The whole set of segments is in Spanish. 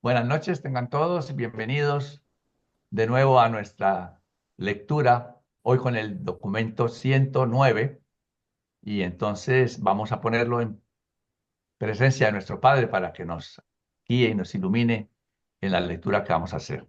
Buenas noches, tengan todos y bienvenidos de nuevo a nuestra lectura, hoy con el documento 109, y entonces vamos a ponerlo en presencia de nuestro Padre para que nos guíe y nos ilumine en la lectura que vamos a hacer.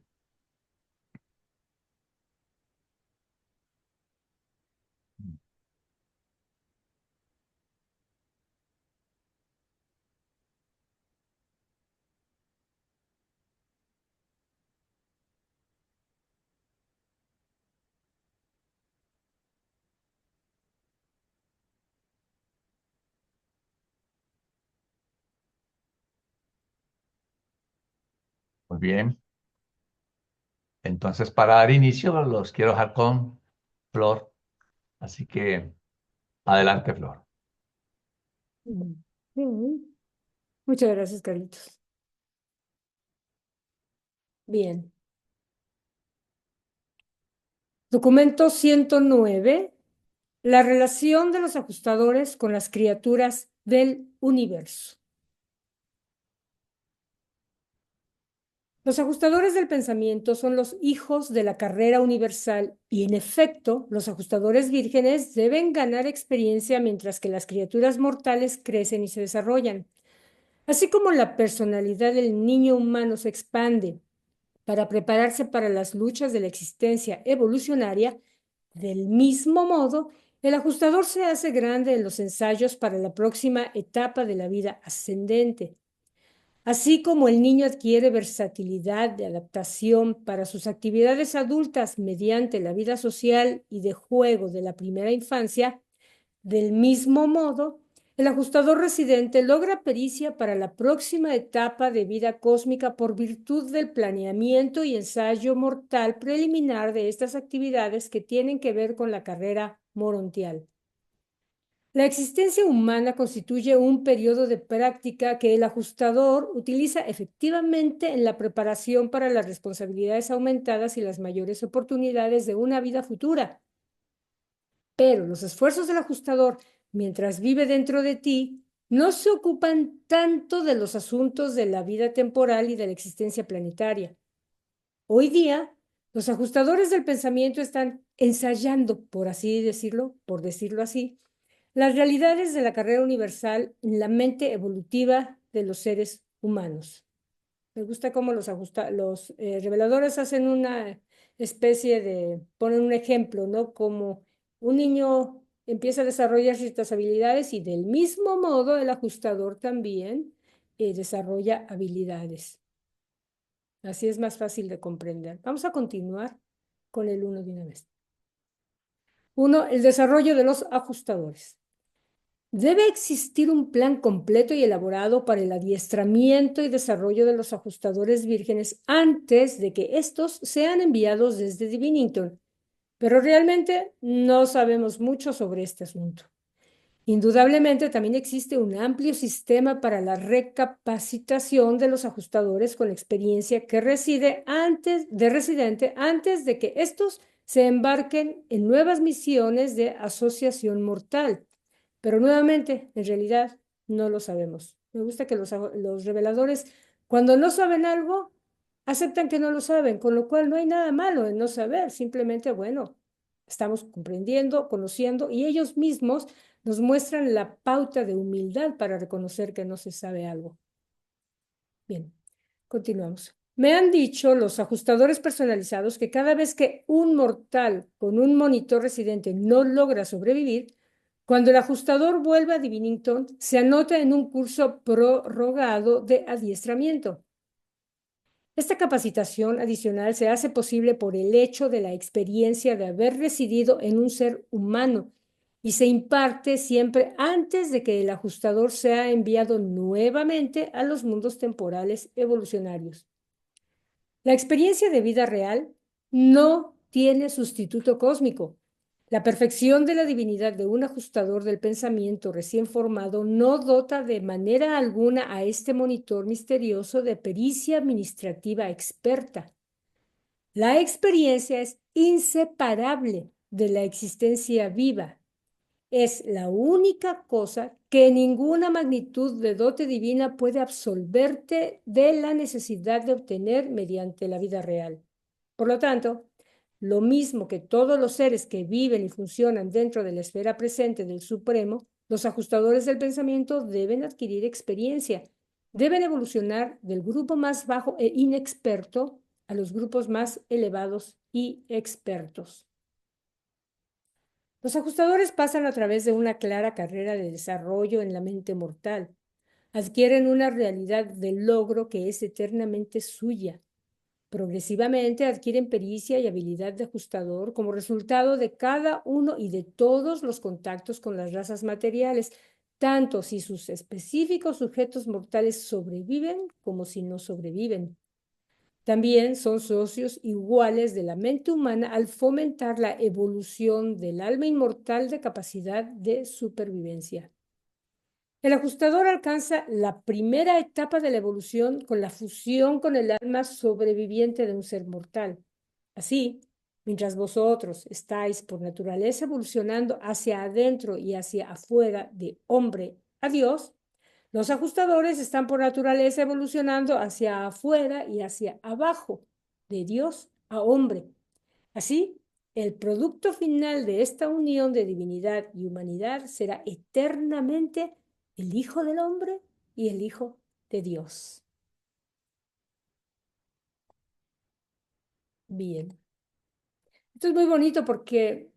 Muy bien, entonces para dar inicio los quiero dejar con Flor, así que adelante, Flor. Mm, mm. Muchas gracias, Carlitos. Bien. Documento 109. La relación de los ajustadores con las criaturas del universo. Los ajustadores del pensamiento son los hijos de la carrera universal y, en efecto, los ajustadores vírgenes deben ganar experiencia mientras que las criaturas mortales crecen y se desarrollan. Así como la personalidad del niño humano se expande para prepararse para las luchas de la existencia evolucionaria, del mismo modo, el ajustador se hace grande en los ensayos para la próxima etapa de la vida ascendente. Así como el niño adquiere versatilidad de adaptación para sus actividades adultas mediante la vida social y de juego de la primera infancia, del mismo modo, el ajustador residente logra pericia para la próxima etapa de vida cósmica por virtud del planeamiento y ensayo mortal preliminar de estas actividades que tienen que ver con la carrera morontial. La existencia humana constituye un periodo de práctica que el ajustador utiliza efectivamente en la preparación para las responsabilidades aumentadas y las mayores oportunidades de una vida futura. Pero los esfuerzos del ajustador, mientras vive dentro de ti, no se ocupan tanto de los asuntos de la vida temporal y de la existencia planetaria. Hoy día, los ajustadores del pensamiento están ensayando, por así decirlo, por decirlo así, las realidades de la carrera universal en la mente evolutiva de los seres humanos. Me gusta cómo los reveladores hacen una especie de, ponen un ejemplo, ¿no? Como un niño empieza a desarrollar ciertas habilidades y del mismo modo el ajustador también desarrolla habilidades. Así es más fácil de comprender. Vamos a continuar con el uno de una vez. Uno, el desarrollo de los ajustadores. Debe existir un plan completo y elaborado para el adiestramiento y desarrollo de los ajustadores vírgenes antes de que estos sean enviados desde Divinington, pero realmente no sabemos mucho sobre este asunto. Indudablemente también existe un amplio sistema para la recapacitación de los ajustadores con experiencia que reside residente antes de que estos se embarquen en nuevas misiones de asociación mortal. Pero nuevamente, en realidad, no lo sabemos. Me gusta que los reveladores, cuando no saben algo, aceptan que no lo saben, con lo cual no hay nada malo en no saber. Simplemente, bueno, estamos comprendiendo, conociendo, y ellos mismos nos muestran la pauta de humildad para reconocer que no se sabe algo. Bien, continuamos. Me han dicho los ajustadores personalizados que cada vez que un mortal con un monitor residente no logra sobrevivir, cuando el ajustador vuelve a Divinington, se anota en un curso prorrogado de adiestramiento. Esta capacitación adicional se hace posible por el hecho de la experiencia de haber residido en un ser humano y se imparte siempre antes de que el ajustador sea enviado nuevamente a los mundos temporales evolucionarios. La experiencia de vida real no tiene sustituto cósmico. La perfección de la divinidad de un ajustador del pensamiento recién formado no dota de manera alguna a este monitor misterioso de pericia administrativa experta. La experiencia es inseparable de la existencia viva Es la única cosa que ninguna magnitud de dote divina puede absolverte de la necesidad de obtener mediante la vida real. Por lo tanto, lo mismo que todos los seres que viven y funcionan dentro de la esfera presente del Supremo, los ajustadores del pensamiento deben adquirir experiencia, deben evolucionar del grupo más bajo e inexperto a los grupos más elevados y expertos. Los ajustadores pasan a través de una clara carrera de desarrollo en la mente mortal. Adquieren una realidad del logro que es eternamente suya. Progresivamente adquieren pericia y habilidad de ajustador como resultado de cada uno y de todos los contactos con las razas materiales, tanto si sus específicos sujetos mortales sobreviven como si no sobreviven. También son socios iguales de la mente humana al fomentar la evolución del alma inmortal de capacidad de supervivencia. El ajustador alcanza la primera etapa de la evolución con la fusión con el alma sobreviviente de un ser mortal. Así, mientras vosotros estáis por naturaleza evolucionando hacia adentro y hacia afuera de hombre a Dios, los ajustadores están por naturaleza evolucionando hacia afuera y hacia abajo, de Dios a hombre. Así, el producto final de esta unión de divinidad y humanidad será eternamente el Hijo del Hombre y el Hijo de Dios. Bien. Esto es muy bonito porque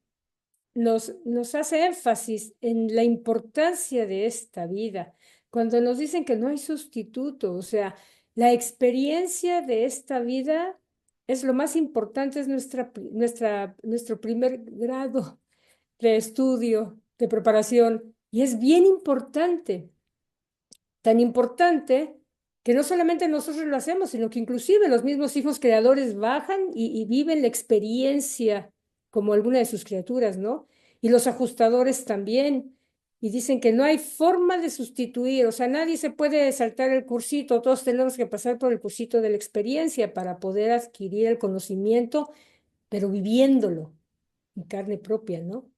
nos hace énfasis en la importancia de esta vida. Cuando nos dicen que no hay sustituto, o sea, la experiencia de esta vida es lo más importante, es nuestro primer grado de estudio, de preparación, y es bien importante, tan importante que no solamente nosotros lo hacemos, sino que inclusive los mismos hijos creadores bajan y viven la experiencia como alguna de sus criaturas, ¿no? Y los ajustadores también. Y dicen que no hay forma de sustituir, o sea, nadie se puede saltar el cursito, todos tenemos que pasar por el cursito de la experiencia para poder adquirir el conocimiento, pero viviéndolo en carne propia, ¿no?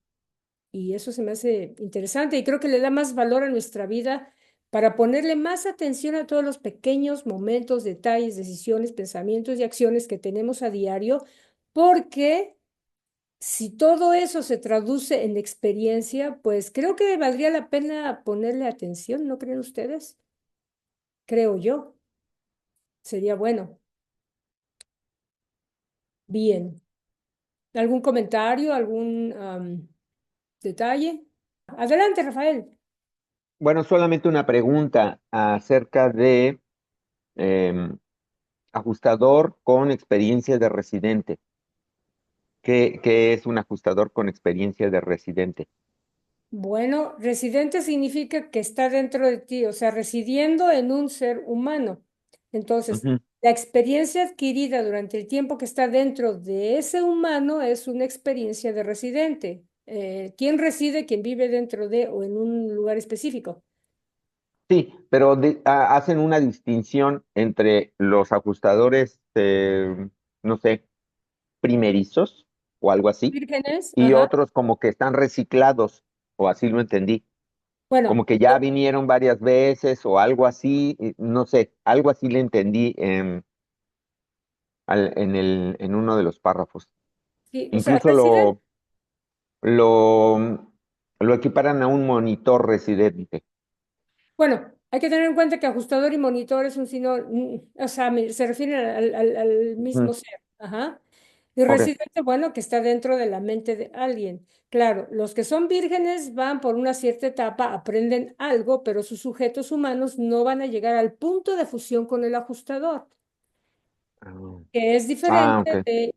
Y eso se me hace interesante y creo que le da más valor a nuestra vida para ponerle más atención a todos los pequeños momentos, detalles, decisiones, pensamientos y acciones que tenemos a diario, porque si todo eso se traduce en experiencia, pues creo que valdría la pena ponerle atención, ¿no creen ustedes? Creo yo, sería bueno. Bien. ¿Algún comentario, algún detalle? Adelante, Rafael. Bueno, solamente una pregunta acerca de em, ajustador con experiencia de residente. ¿Qué es un ajustador con experiencia de residente? Bueno, residente significa que está dentro de ti, o sea, residiendo en un ser humano. Entonces, Ujú. la experiencia adquirida durante el tiempo que está dentro de ese humano es una experiencia de residente. ¿Quién reside? ¿Quién vive dentro de o en un lugar específico? Sí, pero hacen una distinción entre los ajustadores, no sé, primerizos o algo así, Vírgenes, y ajá. otros como que están reciclados, o así lo entendí, Bueno, como que ya vinieron varias veces o algo así, no sé, algo así le entendí en uno de los párrafos. sí, o sea, Incluso lo, lo equiparan a un monitor residente. bueno, hay que tener en cuenta que ajustador y monitor es un sinónimo, o sea, se refieren al mismo Ujú. ser. Ajá. Y Ok. residente, bueno, que está dentro de la mente de alguien. Claro, los que son vírgenes van por una cierta etapa, aprenden algo, pero sus sujetos humanos no van a llegar al punto de fusión con el ajustador, Ah, que es ok. diferente de,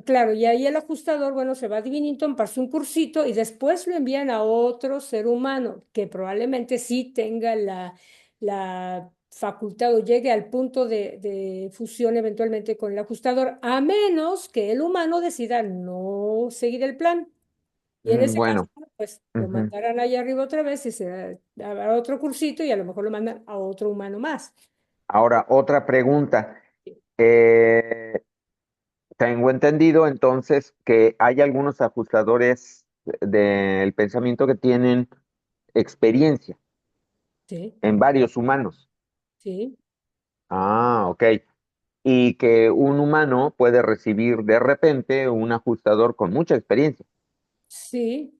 claro, y ahí el ajustador, bueno, se va a Divinington, pasa un cursito y después lo envían a otro ser humano que probablemente sí tenga la facultad o llegue al punto de fusión eventualmente con el ajustador, a menos que el humano decida no seguir el plan. Y en ese caso, Bueno. pues lo Ujú. mandarán allá arriba otra vez y se a otro cursito y a lo mejor lo mandan a otro humano más. Ahora, otra pregunta. Eh, Tengo entendido entonces que hay algunos ajustadores del pensamiento que tienen experiencia Sí, en varios humanos. sí, Ah, ok. Y que un humano puede recibir de repente un ajustador con mucha experiencia. sí,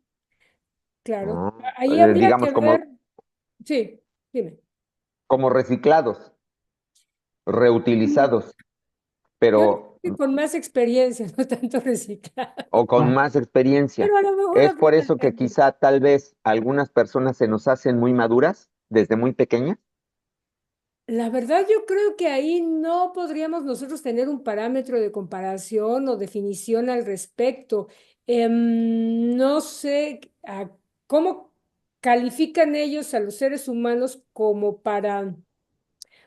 claro. Ah, Ahí habría que digamos ver, sí, dime. como reciclados, Mm, reutilizados, Yo diría pero que con más experiencia, no tanto reciclado, o con No, más experiencia. pero a lo mejor Es habría por que eso que entender. quizá tal vez algunas personas se nos hacen muy maduras desde muy pequeñas. La verdad, yo creo que ahí no podríamos nosotros tener un parámetro de comparación o definición al respecto. No sé cómo califican ellos a los seres humanos como para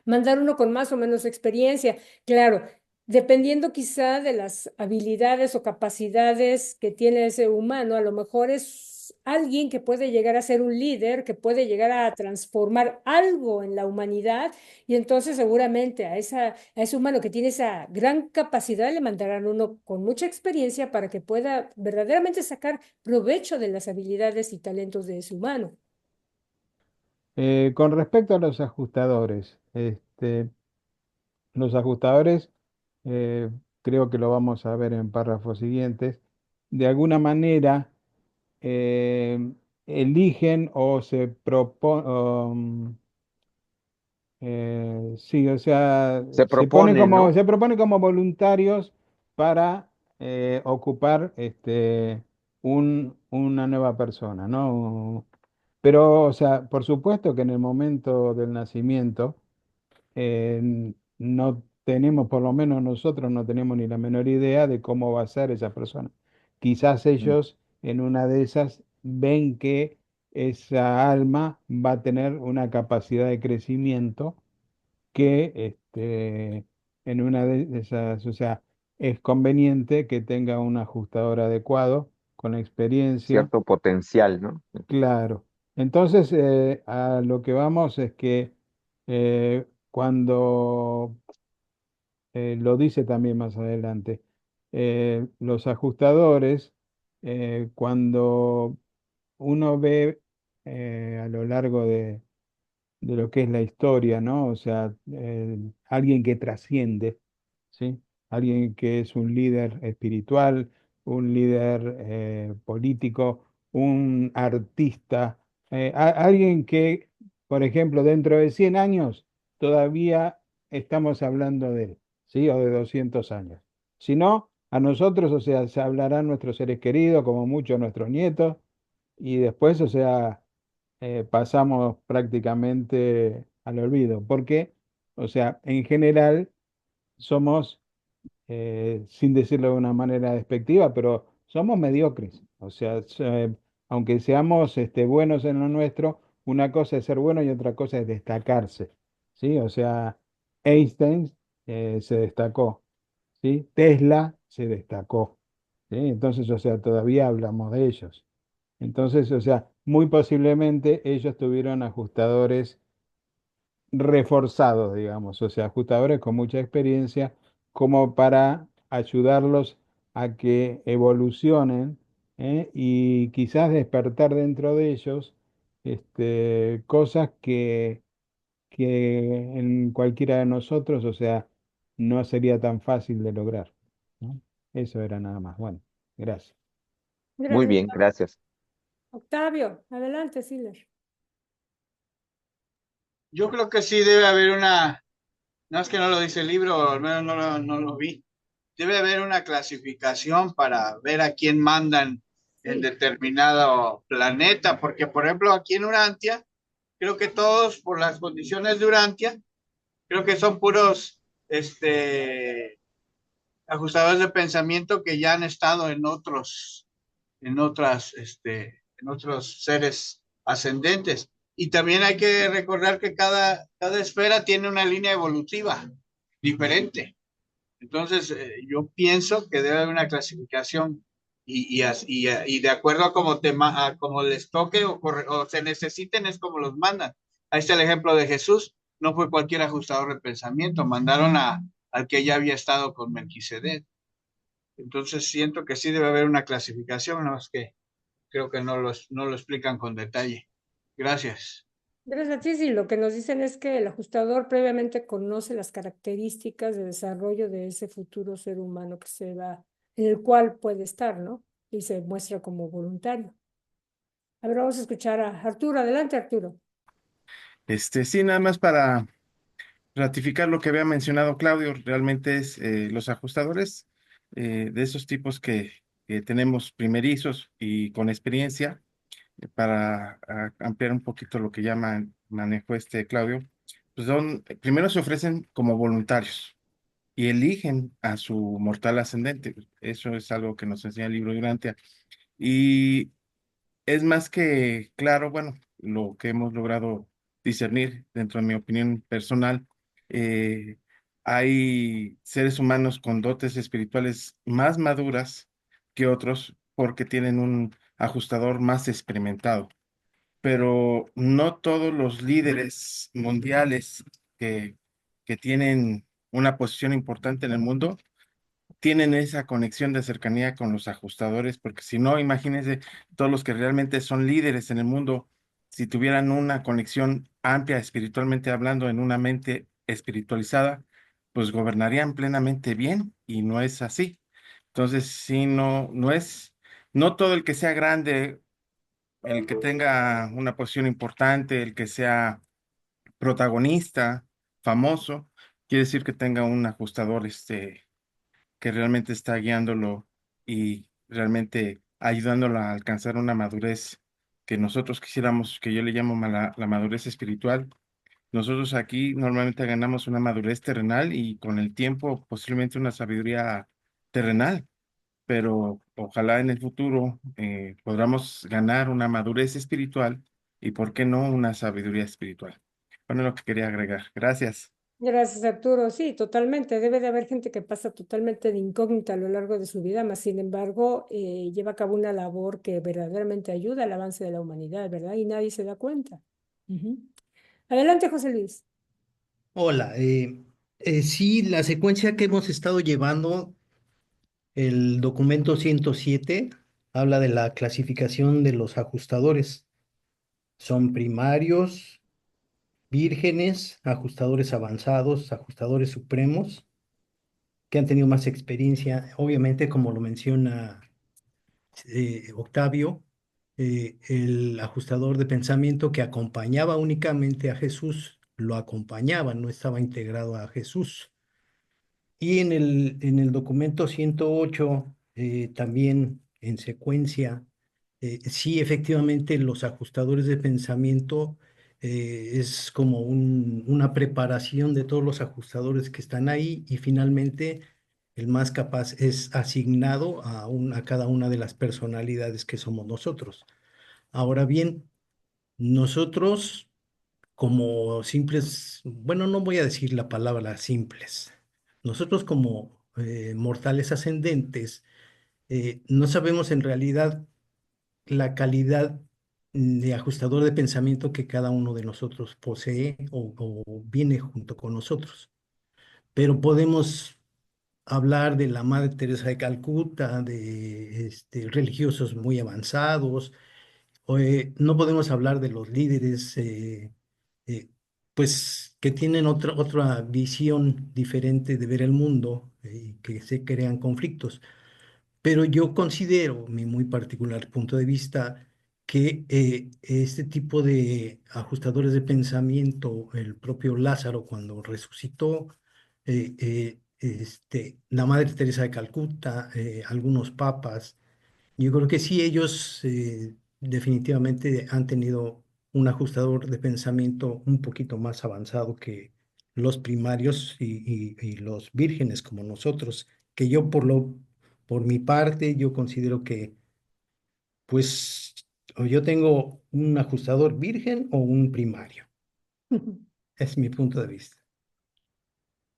mandar uno con más o menos experiencia. Claro, dependiendo quizá de las habilidades o capacidades que tiene ese humano, a lo mejor es alguien que puede llegar a ser un líder, que puede llegar a transformar algo en la humanidad, y entonces seguramente a ese humano que tiene esa gran capacidad le mandarán uno con mucha experiencia para que pueda verdaderamente sacar provecho de las habilidades y talentos de ese humano. Con respecto a los ajustadores, eh, creo que lo vamos a ver en párrafos siguientes, de alguna manera eh, eligen o proponen, sí, o sea, Se proponen, ¿no? se proponen como voluntarios para ocupar una nueva persona, ¿no? Pero, o sea, por supuesto que en el momento del nacimiento no tenemos, por lo menos nosotros no tenemos ni la menor idea de cómo va a ser esa persona. Quizás Mm, ellos en una de esas ven que esa alma va a tener una capacidad de crecimiento que en una de esas, o sea, es conveniente que tenga un ajustador adecuado con experiencia. cierto potencial, ¿no? Claro. Entonces, a lo que vamos es que cuando lo dice también más adelante, los ajustadores, cuando uno ve a lo largo de lo que es la historia, ¿no? O sea, alguien que trasciende, ¿sí? Alguien que es un líder espiritual, un líder político, un artista, alguien que, por ejemplo, dentro de 100 años todavía estamos hablando de él, ¿sí? O de 200 años. Si no, a nosotros, o sea, se hablarán nuestros seres queridos, como muchos nuestros nietos, y después, o sea pasamos prácticamente al olvido, porque, o sea, en general somos, sin decirlo de una manera despectiva, pero somos mediocres. O sea, aunque seamos buenos en lo nuestro, una cosa es ser bueno y otra cosa es destacarse, ¿sí? O sea, Einstein se destacó, ¿sí? Tesla se destacó, ¿sí? Entonces, o sea, todavía hablamos de ellos. Entonces, o sea, muy posiblemente ellos tuvieron ajustadores reforzados, digamos, o sea, ajustadores con mucha experiencia como para ayudarlos a que evolucionen, y quizás despertar dentro de ellos cosas que en cualquiera de nosotros, o sea, no sería tan fácil de lograr, ¿no? Eso era nada más. Bueno, gracias. Muy Gracias. bien, gracias. Octavio, adelante, Siler. Yo creo que sí debe haber una, no es que no lo dice el libro, o al menos no lo vi, debe haber una clasificación para ver a quién mandan en Sí, determinado planeta, porque por ejemplo aquí en Urantia, creo que todos por las condiciones de Urantia, creo que son puros ajustadores de pensamiento que ya han estado en en otros seres ascendentes. Y también hay que recordar que cada esfera tiene una línea evolutiva diferente. Entonces, yo pienso que debe haber una clasificación y de acuerdo a a como les toque o se necesiten, es como los mandan. Ahí está el ejemplo de Jesús. No fue cualquier ajustador de pensamiento, mandaron al que ya había estado con Melquisedec. Entonces, siento que sí debe haber una clasificación, no es que creo que no lo explican con detalle. Gracias. Gracias a ti, sí, lo que nos dicen es que el ajustador previamente conoce las características de desarrollo de ese futuro ser humano que se va, en el cual puede estar, ¿no? Y se muestra como voluntario. A ver, vamos a escuchar a Arturo. Adelante, Arturo. Sí, nada más para ratificar lo que había mencionado Claudio, realmente es los ajustadores de esos tipos que tenemos primerizos y con experiencia, para ampliar un poquito lo que ya manejó Claudio, pues primero se ofrecen como voluntarios y eligen a su mortal ascendente. Eso es algo que nos enseña el libro de Urantia. Y es más que claro, bueno, lo que hemos logrado discernir dentro de mi opinión personal. eh, Hay seres humanos con dotes espirituales más maduras que otros porque tienen un ajustador más experimentado, pero no todos los líderes mundiales que, que tienen una posición importante en el mundo tienen esa conexión de cercanía con los ajustadores, porque si no, imagínense todos los que realmente son líderes en el mundo, si tuvieran una conexión amplia espiritualmente hablando en una mente espiritualizada, pues gobernarían plenamente bien y no es así. Entonces, sí, no todo el que sea grande, el que tenga una posición importante, el que sea protagonista, famoso, quiere decir que tenga un ajustador, que realmente está guiándolo y realmente ayudándolo a alcanzar una madurez que nosotros quisiéramos, que yo le llamo la madurez espiritual. Nosotros aquí normalmente ganamos una madurez terrenal y con el tiempo posiblemente una sabiduría terrenal, pero ojalá en el futuro podamos ganar una madurez espiritual y, ¿por qué no, una sabiduría espiritual? Bueno, lo que quería agregar. Gracias. Gracias, Arturo. Sí, totalmente. Debe de haber gente que pasa totalmente de incógnita a lo largo de su vida, mas sin embargo, lleva a cabo una labor que verdaderamente ayuda al avance de la humanidad, ¿verdad? Y nadie se da cuenta. Ujú. Adelante, José Luis. Hola, sí, la secuencia que hemos estado llevando, el documento 107 habla de la clasificación de los ajustadores. Son primarios, vírgenes, ajustadores avanzados, ajustadores supremos, que han tenido más experiencia, obviamente, como lo menciona Octavio, el ajustador de pensamiento que acompañaba únicamente a Jesús, lo acompañaba, no estaba integrado a Jesús. Y en el documento 108, también en secuencia, sí, efectivamente, los ajustadores de pensamiento es como una preparación de todos los ajustadores que están ahí y finalmente el más capaz es asignado a cada una de las personalidades que somos nosotros. Ahora bien, nosotros como simples, bueno, no voy a decir la palabra simples. Nosotros como mortales ascendentes, no sabemos en realidad la calidad de ajustador de pensamiento que cada uno de nosotros posee o viene junto con nosotros. Pero podemos hablar de la Madre Teresa de Calcuta, de religiosos muy avanzados. No podemos hablar de los líderes, eh, pues que tienen otra visión diferente de ver el mundo, y que se crean conflictos. Pero yo considero, mi muy particular punto de vista, que este tipo de ajustadores de pensamiento, el propio Lázaro cuando resucitó, la Madre Teresa de Calcuta, algunos papas, yo creo que sí, ellos definitivamente han tenido un ajustador de pensamiento un poquito más avanzado que los primarios y los vírgenes como nosotros, que yo por mi parte, yo considero que pues o yo tengo un ajustador virgen o un primario. Es mi punto de vista.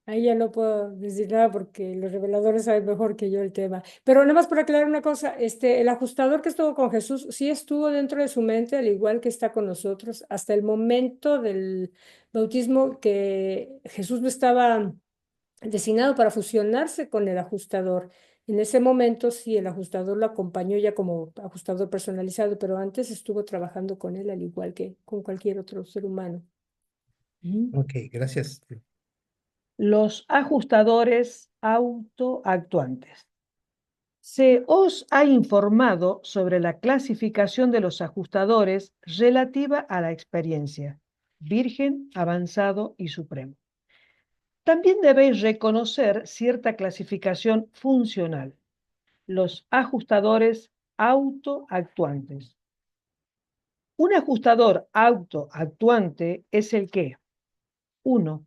Ahí ya no puedo decir nada porque los reveladores saben mejor que yo el tema. Pero nada más para aclarar una cosa, el ajustador que estuvo con Jesús sí estuvo dentro de su mente, al igual que está con nosotros, hasta el momento del bautismo que Jesús no estaba designado para fusionarse con el ajustador. En ese momento sí, el ajustador lo acompañó ya como ajustador personalizado, pero antes estuvo trabajando con él al igual que con cualquier otro ser humano. Ok, gracias. Los ajustadores autoactuantes. Se os ha informado sobre la clasificación de los ajustadores relativa a la experiencia, virgen, avanzado y supremo. También debéis reconocer cierta clasificación funcional, los ajustadores autoactuantes. Un ajustador autoactuante es el que, 1.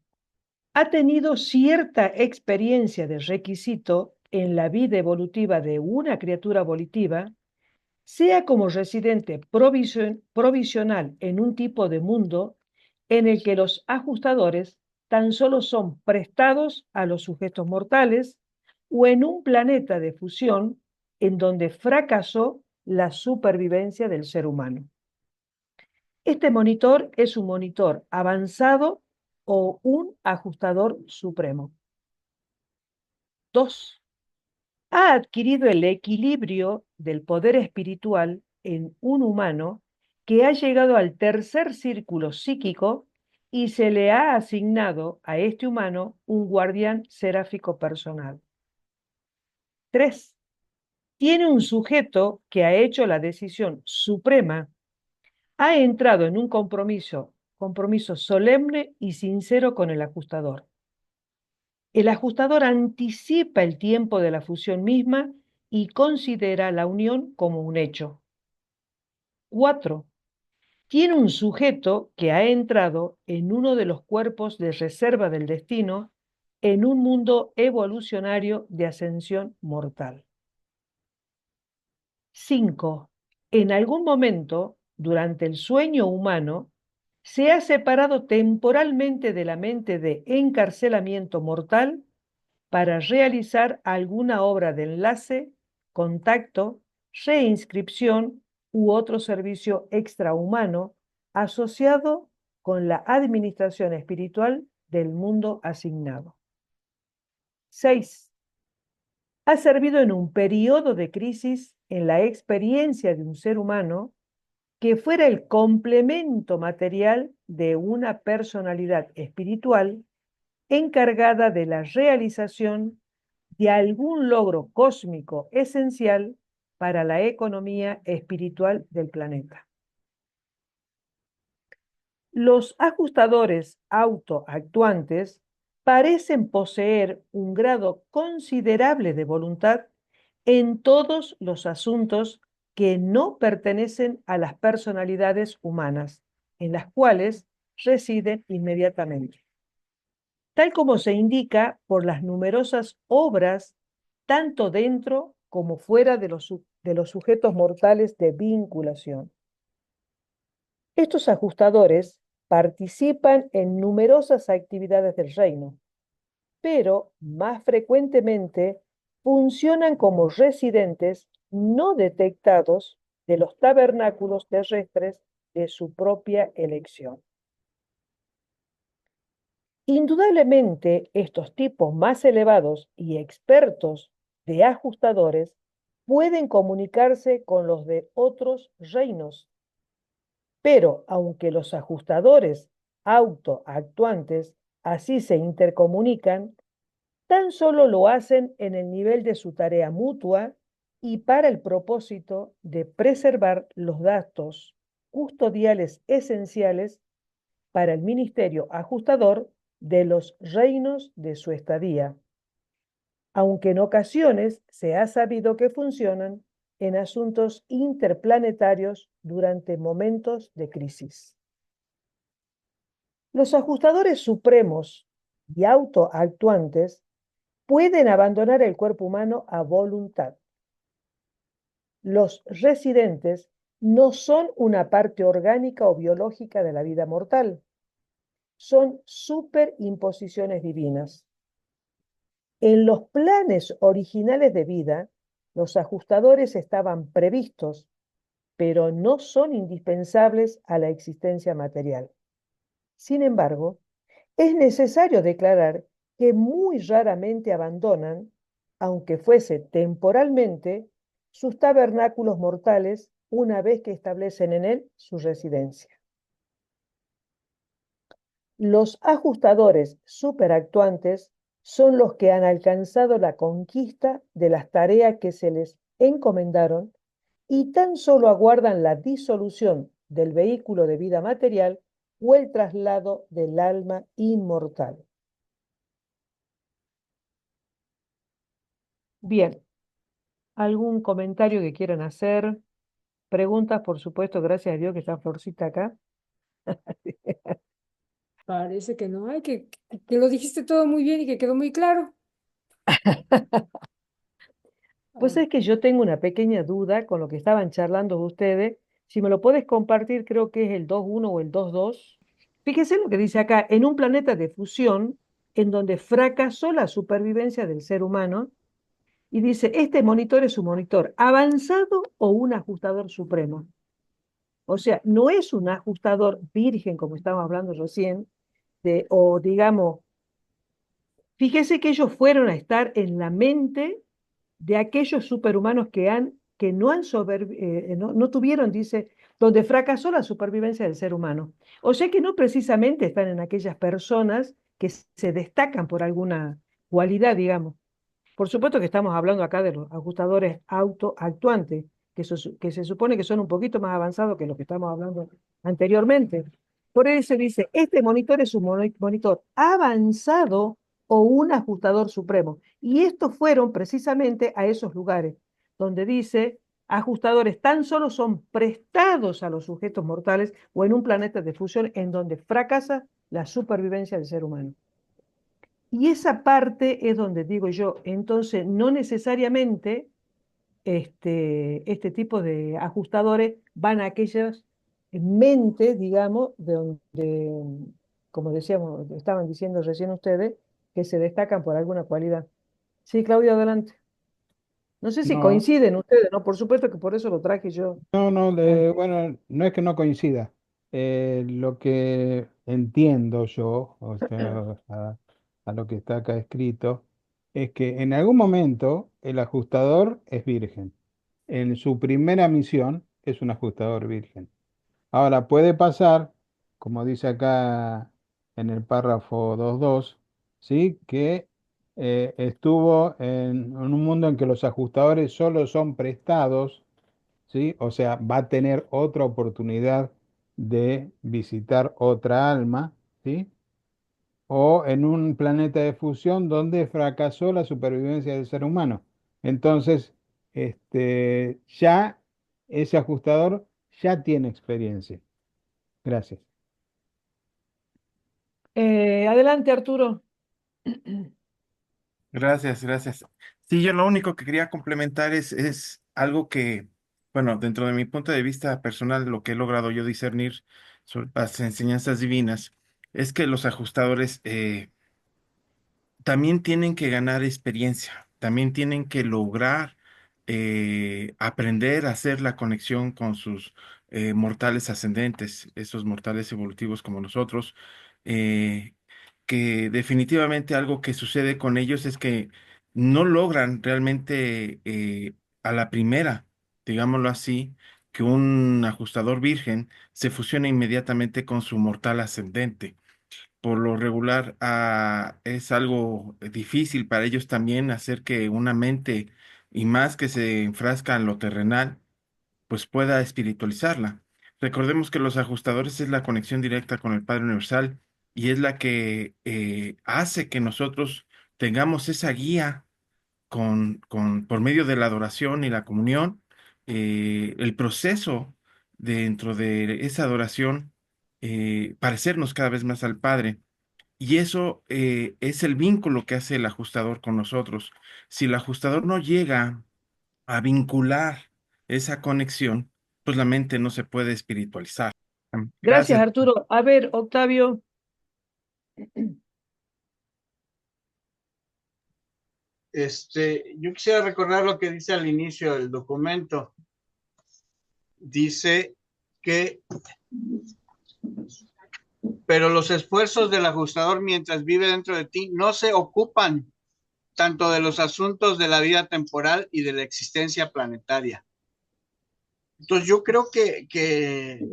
Ha tenido cierta experiencia de requisito en la vida evolutiva de una criatura volitiva, sea como residente provisional en un tipo de mundo en el que los ajustadores tan solo son prestados a los sujetos mortales, o en un planeta de fusión en donde fracasó la supervivencia del ser humano. Este monitor es un monitor avanzado o un ajustador supremo. 2. Ha adquirido el equilibrio del poder espiritual en un humano que ha llegado al tercer círculo psíquico y se le ha asignado a este humano un guardián seráfico personal. 3. Tiene un sujeto que ha hecho la decisión suprema, ha entrado en un compromiso solemne y sincero con el ajustador. El ajustador anticipa el tiempo de la fusión misma y considera la unión como un hecho. 4. Tiene un sujeto que ha entrado en uno de los cuerpos de reserva del destino en un mundo evolucionario de ascensión mortal. 5. En algún momento, durante el sueño humano, se ha separado temporalmente de la mente de encarcelamiento mortal para realizar alguna obra de enlace, contacto, reinscripción u otro servicio extrahumano asociado con la administración espiritual del mundo asignado. 6. Ha servido en un periodo de crisis en la experiencia de un ser humano que fuera el complemento material de una personalidad espiritual encargada de la realización de algún logro cósmico esencial para la economía espiritual del planeta. Los ajustadores autoactuantes parecen poseer un grado considerable de voluntad en todos los asuntos que no pertenecen a las personalidades humanas, en las cuales residen inmediatamente, tal como se indica por las numerosas obras tanto dentro como fuera de los sujetos mortales de vinculación. Estos ajustadores participan en numerosas actividades del reino, pero más frecuentemente funcionan como residentes no detectados de los tabernáculos terrestres de su propia elección. Indudablemente, estos tipos más elevados y expertos de ajustadores pueden comunicarse con los de otros reinos, pero aunque los ajustadores autoactuantes así se intercomunican, tan solo lo hacen en el nivel de su tarea mutua y para el propósito de preservar los datos custodiales esenciales para el ministerio ajustador de los reinos de su estadía, aunque en ocasiones se ha sabido que funcionan en asuntos interplanetarios durante momentos de crisis. Los ajustadores supremos y autoactuantes pueden abandonar el cuerpo humano a voluntad. Los residentes no son una parte orgánica o biológica de la vida mortal. Son superimposiciones divinas. En los planes originales de vida, los ajustadores estaban previstos, pero no son indispensables a la existencia material. Sin embargo, es necesario declarar que muy raramente abandonan aunque fuese temporalmente, sus tabernáculos mortales una vez que establecen en él su residencia. Los ajustadores superactuantes son los que han alcanzado la conquista de las tareas que se les encomendaron y tan solo aguardan la disolución del vehículo de vida material o el traslado del alma inmortal. Bien, ¿algún comentario que quieran hacer? Preguntas, por supuesto, gracias a Dios que está Florcita acá. Parece que no hay, que lo dijiste todo muy bien y que quedó muy claro. Pues es que yo tengo una pequeña duda con lo que estaban charlando ustedes. Si me lo puedes compartir, creo que es el 2.1 o el 2.2. Fíjese lo que dice acá, en un planeta de fusión en donde fracasó la supervivencia del ser humano, y dice, este monitor es un monitor avanzado o un ajustador supremo. O sea, no es un ajustador virgen, como estábamos hablando recién, o digamos, fíjese que ellos fueron a estar en la mente de aquellos superhumanos que no no tuvieron, dice, donde fracasó la supervivencia del ser humano. O sea que no precisamente están en aquellas personas que se destacan por alguna cualidad, digamos. Por supuesto que estamos hablando acá de los ajustadores autoactuantes, que se supone que son un poquito más avanzados que los que estamos hablando anteriormente. Por eso dice, este monitor es un monitor avanzado o un ajustador supremo. Y estos fueron precisamente a esos lugares, donde dice, ajustadores tan solo son prestados a los sujetos mortales o en un planeta de fusión en donde fracasa la supervivencia del ser humano. Y esa parte es donde digo yo, entonces no necesariamente este tipo de ajustadores van a aquellas mentes, digamos, de donde, como decíamos, estaban diciendo recién ustedes, que se destacan por alguna cualidad. Sí, Claudio, adelante. No sé si No, coinciden ustedes, ¿no? Por supuesto que por eso lo traje yo. no, Ah, bueno, no es que no coincida. Lo que entiendo yo, o sea, a lo que está acá escrito, es que en algún momento el ajustador es virgen. En su primera misión es un ajustador virgen. Ahora puede pasar, como dice acá en el párrafo 2.2, ¿sí? Que estuvo en un mundo en que los ajustadores solo son prestados, ¿sí? O sea, va a tener otra oportunidad de visitar otra alma, ¿sí? O en un planeta de fusión donde fracasó la supervivencia del ser humano. Entonces, ya ese ajustador ya tiene experiencia. Gracias. adelante, Arturo. Gracias, gracias. Sí, yo lo único que quería complementar es algo que, bueno, dentro de mi punto de vista personal, lo que he logrado yo discernir sobre las enseñanzas divinas es que los ajustadores también tienen que ganar experiencia, también tienen que lograr aprender a hacer la conexión con sus mortales ascendentes, esos mortales evolutivos como nosotros, eh, que definitivamente algo que sucede con ellos es que no logran realmente a la primera, digámoslo así, que un ajustador virgen se fusione inmediatamente con su mortal ascendente. Por lo regular, es algo difícil para ellos también hacer que una mente, y más que se enfrasca en lo terrenal, pues pueda espiritualizarla. Recordemos que los ajustadores es la conexión directa con el Padre Universal y es la que hace que nosotros tengamos esa guía por medio de la adoración y la comunión, el proceso dentro de esa adoración, parecernos cada vez más al Padre. Y eso es el vínculo que hace el ajustador con nosotros. Si el ajustador no llega a vincular esa conexión, pues la mente no se puede espiritualizar. Gracias, Gracias. Arturo. A ver, Octavio. Yo quisiera recordar lo que dice al inicio del documento. Dice que, pero los esfuerzos del ajustador mientras vive dentro de ti no se ocupan tanto de los asuntos de la vida temporal y de la existencia planetaria. Entonces yo creo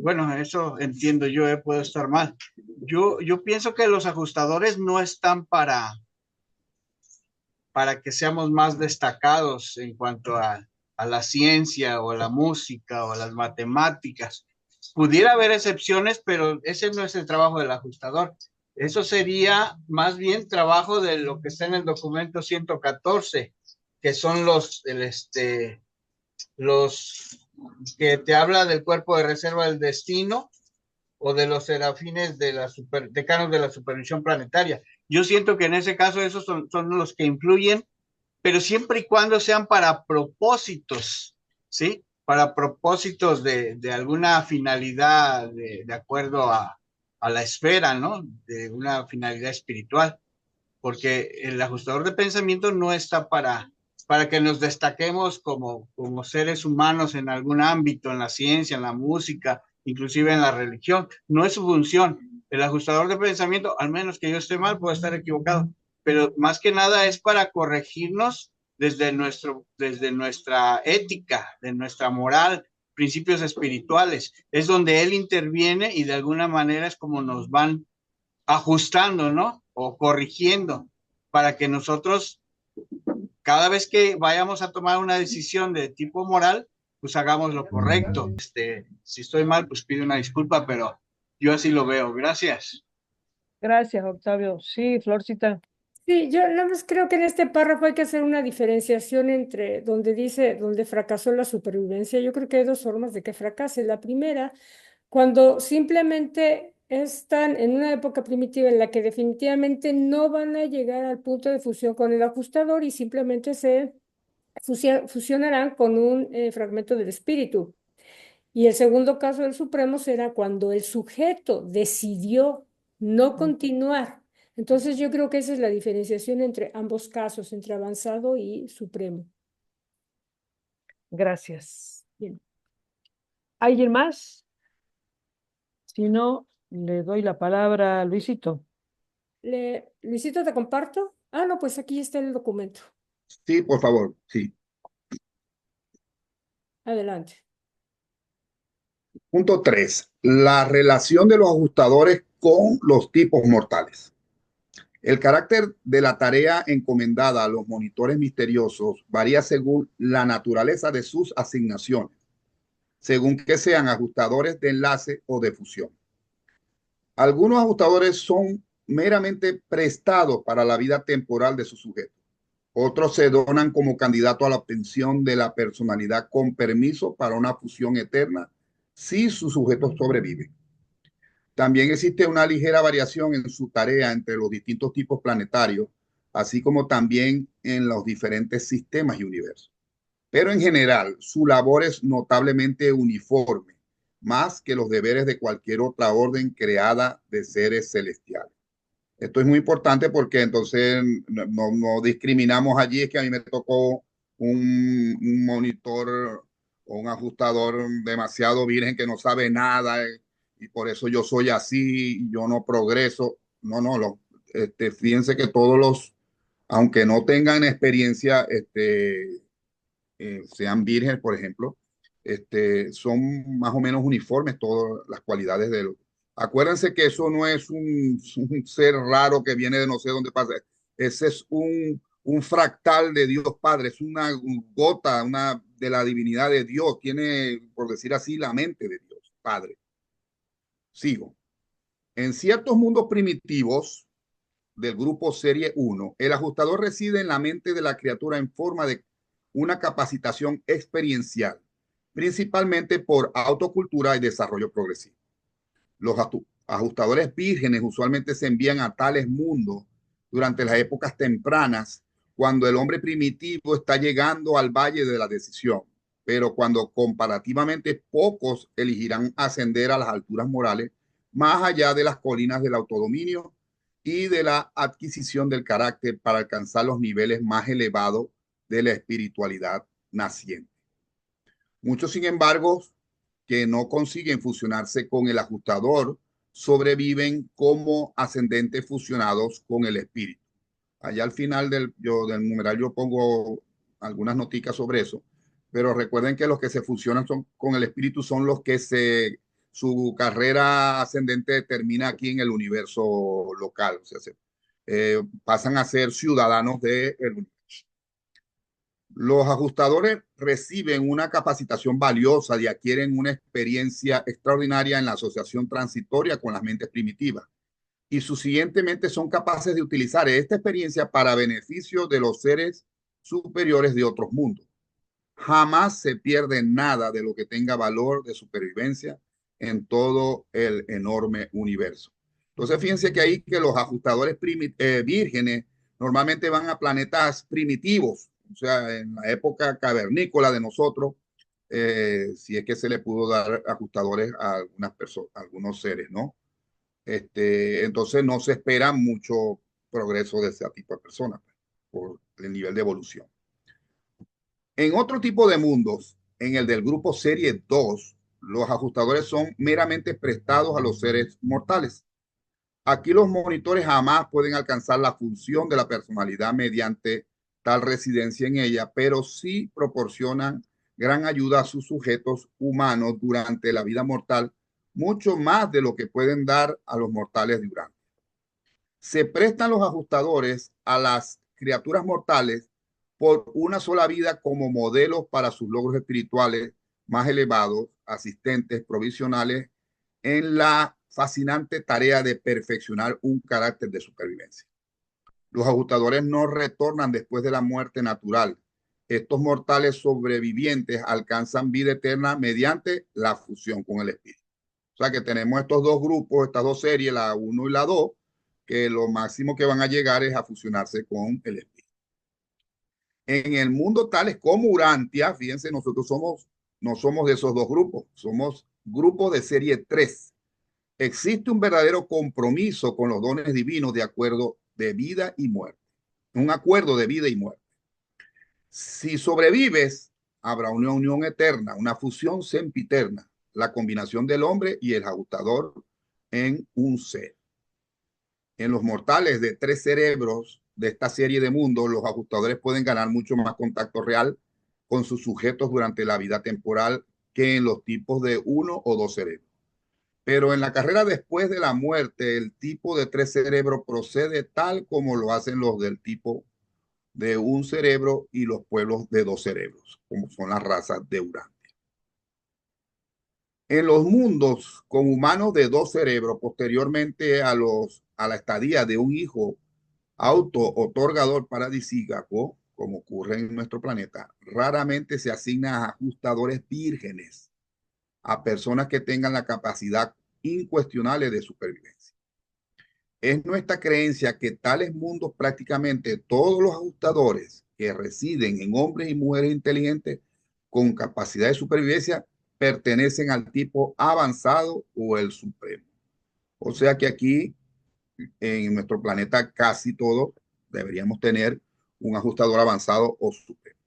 bueno, eso entiendo yo, puedo estar mal. Yo pienso que los ajustadores no están para que seamos más destacados en cuanto a la ciencia o a la música o a las matemáticas. Pudiera haber excepciones, pero ese no es el trabajo del ajustador. Eso sería más bien trabajo de lo que está en el documento 114, que son los que te habla del cuerpo de reserva del destino o de los serafines decanos de la supervisión planetaria. Yo siento que en ese caso esos son los que influyen, pero siempre y cuando sean para propósitos, ¿sí? Para propósitos de alguna finalidad de acuerdo a la esfera, ¿no? De una finalidad espiritual, porque el ajustador de pensamiento no está para que nos destaquemos como seres humanos en algún ámbito, en la ciencia, en la música, inclusive en la religión. No es su función. El ajustador de pensamiento, al menos que yo esté mal, puedo estar equivocado, pero más que nada es para corregirnos desde nuestra ética, de nuestra moral, principios espirituales. Es donde él interviene y de alguna manera es como nos van ajustando, ¿no? O corrigiendo para que nosotros, cada vez que vayamos a tomar una decisión de tipo moral, pues hagamos lo correcto. Si estoy mal, pues pido una disculpa, pero yo así lo veo. Gracias. Gracias, Octavio. Sí, Florcita. Sí, yo nada más creo que en este párrafo hay que hacer una diferenciación entre donde dice, donde fracasó la supervivencia. Yo creo que hay dos formas de que fracase. La primera, cuando simplemente están en una época primitiva en la que definitivamente no van a llegar al punto de fusión con el ajustador y simplemente se fusionarán con un fragmento del espíritu. Y el segundo caso del Supremo será cuando el sujeto decidió no continuar. Entonces yo creo que esa es la diferenciación entre ambos casos, entre avanzado y supremo. Gracias. Bien. ¿Alguien más? Si no, le doy la palabra a Luisito. Luisito, ¿te comparto? Ah, no, pues aquí está el documento. Sí, por favor, sí. Adelante. Punto 3. La relación de los ajustadores con los tipos mortales. El carácter de la tarea encomendada a los monitores misteriosos varía según la naturaleza de sus asignaciones, según que sean ajustadores de enlace o de fusión. Algunos ajustadores son meramente prestados para la vida temporal de su sujeto. Otros se donan como candidato a la obtención de la personalidad con permiso para una fusión eterna si su sujeto sobrevive. También existe una ligera variación en su tarea entre los distintos tipos planetarios, así como también en los diferentes sistemas y universos. Pero en general, su labor es notablemente uniforme, más que los deberes de cualquier otra orden creada de seres celestiales. Esto es muy importante porque entonces no discriminamos allí. Es que a mí me tocó un monitor o un ajustador demasiado virgen que no sabe nada, y por eso yo soy así, yo no progreso. No. Fíjense que todos aunque no tengan experiencia, sean vírgenes, por ejemplo, son más o menos uniformes todas las cualidades de los. Acuérdense que eso no es un ser raro que viene de no sé dónde pasa. Ese es un fractal de Dios Padre, es una gota de la divinidad de Dios. Tiene, por decir así, la mente de Dios Padre. Sigo. En ciertos mundos primitivos del grupo Serie 1, el ajustador reside en la mente de la criatura en forma de una capacitación experiencial, principalmente por autocultura y desarrollo progresivo. Los ajustadores vírgenes usualmente se envían a tales mundos durante las épocas tempranas, cuando el hombre primitivo está llegando al valle de la decisión, pero cuando comparativamente pocos elegirán ascender a las alturas morales, más allá de las colinas del autodominio y de la adquisición del carácter para alcanzar los niveles más elevados de la espiritualidad naciente. Muchos, sin embargo, que no consiguen fusionarse con el ajustador, sobreviven como ascendentes fusionados con el espíritu. Allá al final del numeral yo pongo algunas noticas sobre eso, pero recuerden que los que se fusionan con el espíritu son los que su carrera ascendente termina aquí en el universo local, o sea, pasan a ser ciudadanos del universo. Los ajustadores reciben una capacitación valiosa y adquieren una experiencia extraordinaria en la asociación transitoria con las mentes primitivas y subsiguientemente son capaces de utilizar esta experiencia para beneficio de los seres superiores de otros mundos. Jamás se pierde nada de lo que tenga valor de supervivencia en todo el enorme universo. Entonces, fíjense que ahí que los ajustadores vírgenes normalmente van a planetas primitivos, o sea, en la época cavernícola de nosotros, si es que se le pudo dar ajustadores a algunas personas, a algunos seres, ¿no? Entonces no se espera mucho progreso de ese tipo de personas por el nivel de evolución. En otro tipo de mundos, en el del grupo Serie 2, los ajustadores son meramente prestados a los seres mortales. Aquí los monitores jamás pueden alcanzar la función de la personalidad mediante tal residencia en ella, pero sí proporcionan gran ayuda a sus sujetos humanos durante la vida mortal, mucho más de lo que pueden dar a los mortales durante. Se prestan los ajustadores a las criaturas mortales por una sola vida como modelos para sus logros espirituales más elevados, asistentes provisionales en la fascinante tarea de perfeccionar un carácter de supervivencia. Los ajustadores no retornan después de la muerte natural. Estos mortales sobrevivientes alcanzan vida eterna mediante la fusión con el espíritu. O sea que tenemos estos dos grupos, estas dos series, la 1 y la 2, que lo máximo que van a llegar es a fusionarse con el espíritu. En el mundo tales como Urantia, fíjense, nosotros no somos de esos dos grupos, somos grupos de serie 3. Existe un verdadero compromiso con los dones divinos de acuerdo de vida y muerte. Un acuerdo de vida y muerte. Si sobrevives, habrá una unión eterna, una fusión sempiterna, la combinación del hombre y el ajustador en un ser. En los mortales de 3 cerebros de esta serie de mundos, los ajustadores pueden ganar mucho más contacto real con sus sujetos durante la vida temporal que en los tipos de 1 o 2 cerebros. Pero en la carrera después de la muerte, el tipo de 3 cerebros procede tal como lo hacen los del tipo de 1 cerebro y los pueblos de 2 cerebros, como son las razas de Urantia. En los mundos con humanos de 2 cerebros, posteriormente a la estadía de un hijo auto-otorgador paradisíaco, como ocurre en nuestro planeta, raramente se asigna a ajustadores vírgenes, a personas que tengan la capacidad incuestionable de supervivencia. Es nuestra creencia que tales mundos, prácticamente todos los ajustadores que residen en hombres y mujeres inteligentes con capacidad de supervivencia pertenecen al tipo avanzado o el supremo. O sea que aquí en nuestro planeta casi todos deberíamos tener un ajustador avanzado o supremo.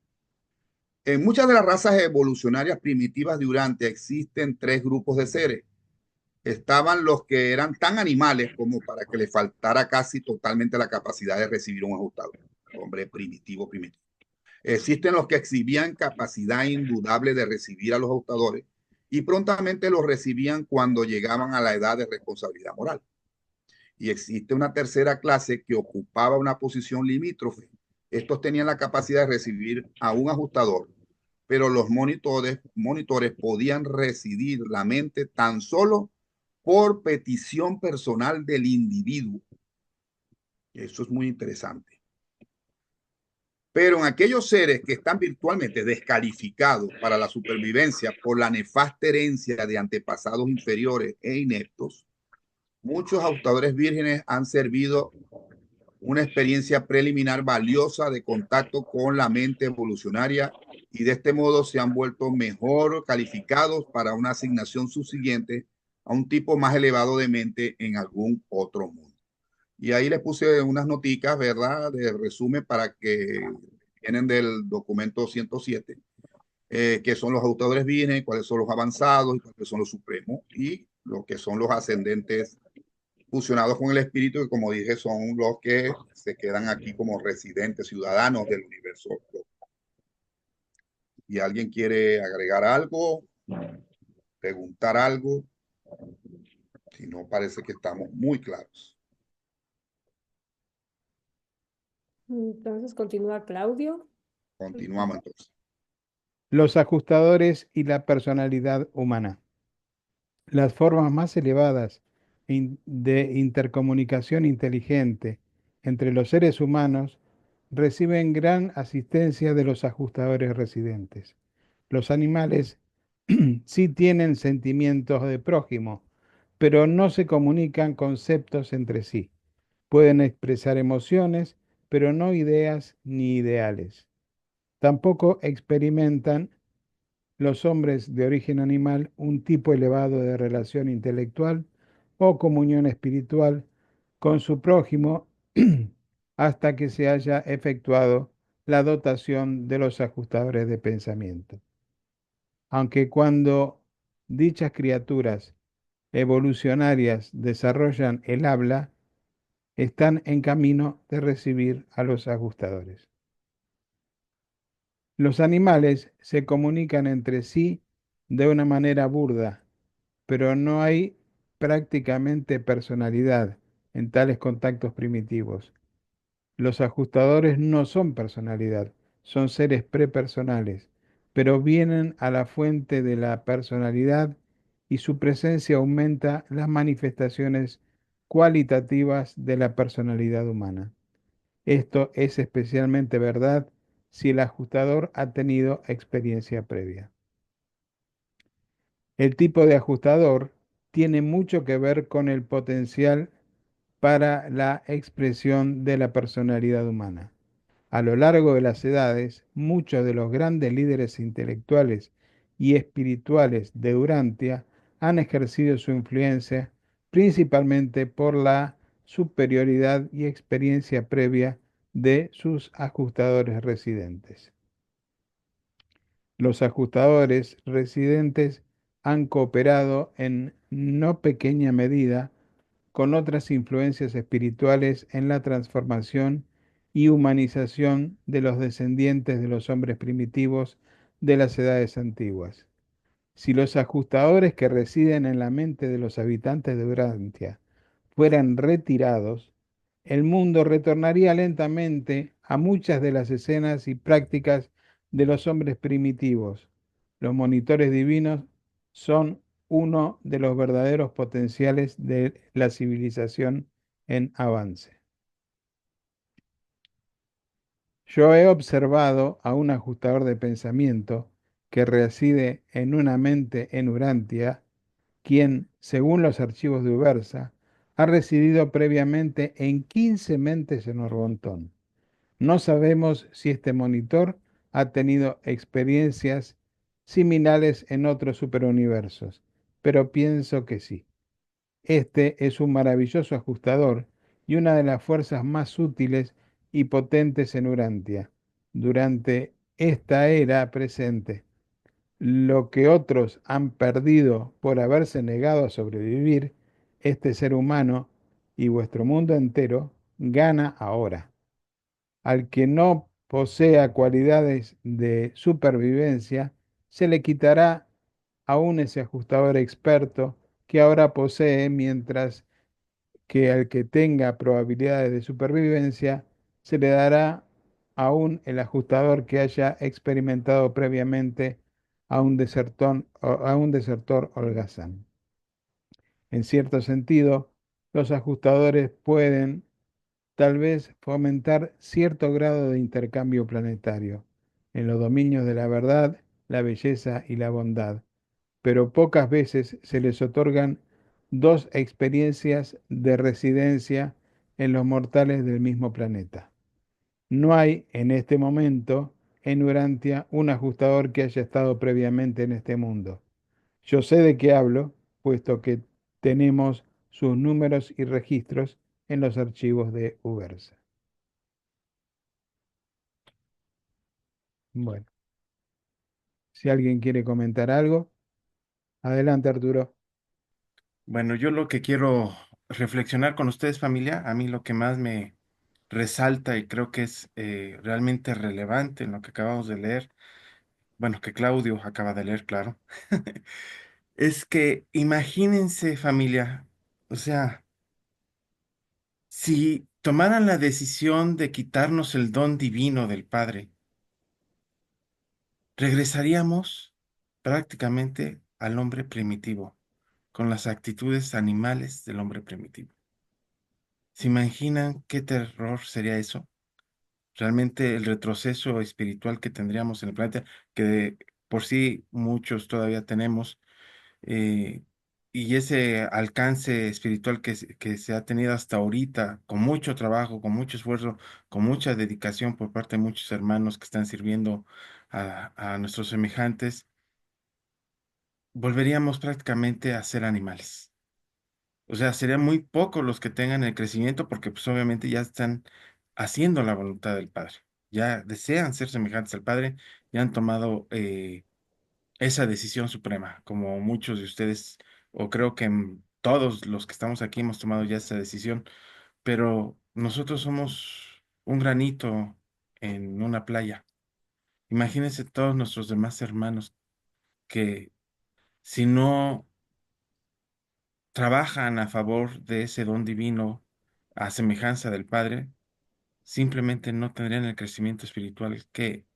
En muchas de las razas evolucionarias primitivas de Urantia existen 3 grupos de seres. Estaban los que eran tan animales como para que les faltara casi totalmente la capacidad de recibir un ajustador. Hombre primitivo. Existen los que exhibían capacidad indudable de recibir a los ajustadores y prontamente los recibían cuando llegaban a la edad de responsabilidad moral. Y existe una tercera clase que ocupaba una posición limítrofe. Estos tenían la capacidad de recibir a un ajustador, pero los monitores podían residir la mente tan solo por petición personal del individuo. Eso es muy interesante. Pero en aquellos seres que están virtualmente descalificados para la supervivencia por la nefasta herencia de antepasados inferiores e ineptos, muchos ajustadores vírgenes han servido una experiencia preliminar valiosa de contacto con la mente evolucionaria y de este modo se han vuelto mejor calificados para una asignación subsiguiente a un tipo más elevado de mente en algún otro mundo. Y ahí les puse unas noticas, ¿verdad?, de resumen para que vienen del documento 107, que son los ajustadores vírgenes, cuáles son los avanzados y cuáles son los supremos y lo que son los ascendentes fusionados con el espíritu, que como dije, son los que se quedan aquí como residentes, ciudadanos del universo. ¿Y alguien quiere agregar algo, preguntar algo? Si no, parece que estamos muy claros. Entonces continúa Claudio. Continuamos entonces. Los ajustadores y la personalidad humana. Las formas más elevadas de intercomunicación inteligente entre los seres humanos reciben gran asistencia de los ajustadores residentes. Los animales sí tienen sentimientos de prójimo, pero no se comunican conceptos entre sí. Pueden expresar emociones, pero no ideas ni ideales. Tampoco experimentan los hombres de origen animal un tipo elevado de relación intelectual o comunión espiritual con su prójimo hasta que se haya efectuado la dotación de los ajustadores de pensamiento. Aunque cuando dichas criaturas evolucionarias desarrollan el habla, están en camino de recibir a los ajustadores. Los animales se comunican entre sí de una manera burda, pero no hay prácticamente personalidad en tales contactos primitivos. Los ajustadores no son personalidad, son seres prepersonales, pero vienen a la fuente de la personalidad y su presencia aumenta las manifestaciones cualitativas de la personalidad humana. Esto es especialmente verdad si el ajustador ha tenido experiencia previa. El tipo de ajustador tiene mucho que ver con el potencial para la expresión de la personalidad humana. A lo largo de las edades, muchos de los grandes líderes intelectuales y espirituales de Urantia han ejercido su influencia principalmente por la superioridad y experiencia previa de sus ajustadores residentes. Los ajustadores residentes han cooperado en no pequeña medida con otras influencias espirituales en la transformación y humanización de los descendientes de los hombres primitivos de las edades antiguas. Si los ajustadores que residen en la mente de los habitantes de Urantia fueran retirados, el mundo retornaría lentamente a muchas de las escenas y prácticas de los hombres primitivos. Los monitores divinos son uno de los verdaderos potenciales de la civilización en avance. Yo he observado a un ajustador de pensamiento que reside en una mente en Urantia, quien, según los archivos de Ubersa, ha residido previamente en 15 mentes en Orgontón. No sabemos si este monitor ha tenido experiencias similares en otros superuniversos, pero pienso que sí. Este es un maravilloso ajustador y una de las fuerzas más útiles y potentes en Urantia durante esta era presente. Lo que otros han perdido por haberse negado a sobrevivir, este ser humano y vuestro mundo entero gana ahora. Al que no posea cualidades de supervivencia, se le quitará aún ese ajustador experto que ahora posee, mientras que al que tenga probabilidades de supervivencia, se le dará aún el ajustador que haya experimentado previamente a un desertor holgazán. En cierto sentido, los ajustadores pueden tal vez fomentar cierto grado de intercambio planetario en los dominios de la verdad, la belleza y la bondad, pero pocas veces se les otorgan dos experiencias de residencia en los mortales del mismo planeta. No hay en este momento en Urantia un ajustador que haya estado previamente en este mundo. Yo sé de qué hablo, puesto que tenemos sus números y registros en los archivos de Ubersa. Bueno, si alguien quiere comentar algo, adelante Arturo. Bueno, yo lo que quiero reflexionar con ustedes, familia. A mí lo que más me resalta y creo que es realmente relevante en lo que acabamos de leer, bueno, que Claudio acaba de leer, claro, es que imagínense, familia, o sea, si tomaran la decisión de quitarnos el don divino del Padre, regresaríamos prácticamente al hombre primitivo, con las actitudes animales del hombre primitivo. ¿Se imaginan qué terror sería eso? Realmente el retroceso espiritual que tendríamos en el planeta, que de por sí muchos todavía tenemos, eh, y ese alcance espiritual que se ha tenido hasta ahorita, con mucho trabajo, con mucho esfuerzo, con mucha dedicación por parte de muchos hermanos que están sirviendo a nuestros semejantes, volveríamos prácticamente a ser animales. O sea, serían muy pocos los que tengan el crecimiento porque pues obviamente ya están haciendo la voluntad del Padre. Ya desean ser semejantes al Padre, ya han tomado esa decisión suprema, como muchos de ustedes, o creo que todos los que estamos aquí hemos tomado ya esa decisión, pero nosotros somos un granito en una playa. Imagínense todos nuestros demás hermanos que si no trabajan a favor de ese don divino a semejanza del Padre, simplemente no tendrían el crecimiento espiritual que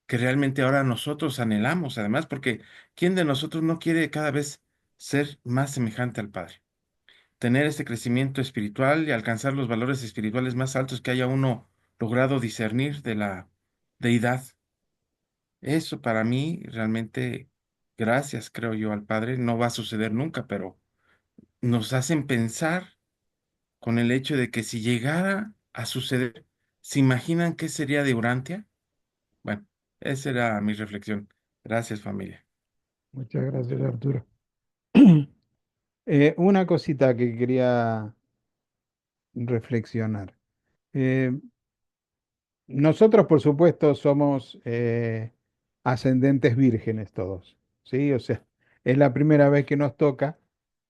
realmente ahora nosotros anhelamos, además, porque ¿quién de nosotros no quiere cada vez ser más semejante al Padre? Tener ese crecimiento espiritual y alcanzar los valores espirituales más altos que haya uno logrado discernir de la deidad. Eso para mí realmente, gracias, creo yo, al Padre, no va a suceder nunca, pero nos hacen pensar con el hecho de que si llegara a suceder, ¿se imaginan qué sería de Urantia? Bueno, esa era mi reflexión. Gracias, familia. Muchas gracias, Arturo. Una cosita que quería reflexionar. Eh, Nosotros, por supuesto, somos ascendentes vírgenes todos, ¿sí? O sea, es la primera vez que nos toca,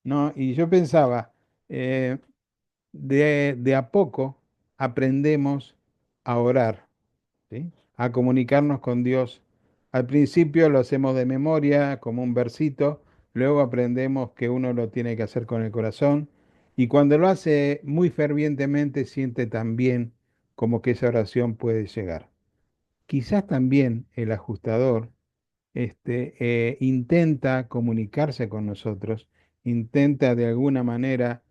¿no? Y yo pensaba, eh, de a poco aprendemos a orar, ¿sí? A comunicarnos con Dios. Al principio lo hacemos de memoria, como un versito, luego aprendemos que uno lo tiene que hacer con el corazón, y cuando lo hace muy fervientemente, siente también como que esa oración puede llegar. Quizás también el ajustador intenta comunicarse con nosotros, intenta de alguna manera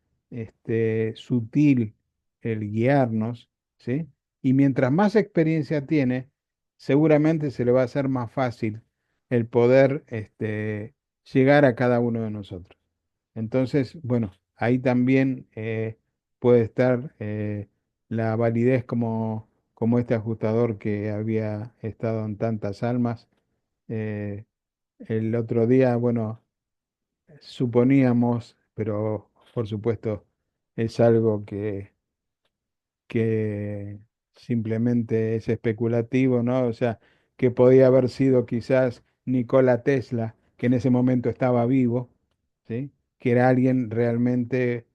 sutil el guiarnos, ¿sí? Y mientras más experiencia tiene, seguramente se le va a hacer más fácil el poder llegar a cada uno de nosotros. Entonces, bueno, ahí también puede estar la validez como este ajustador que había estado en tantas almas. eh, el otro día, bueno, suponíamos, pero por supuesto es algo que simplemente es especulativo, ¿no? O sea, que podía haber sido quizás Nikola Tesla, que en ese momento estaba vivo, ¿sí? Que era alguien realmente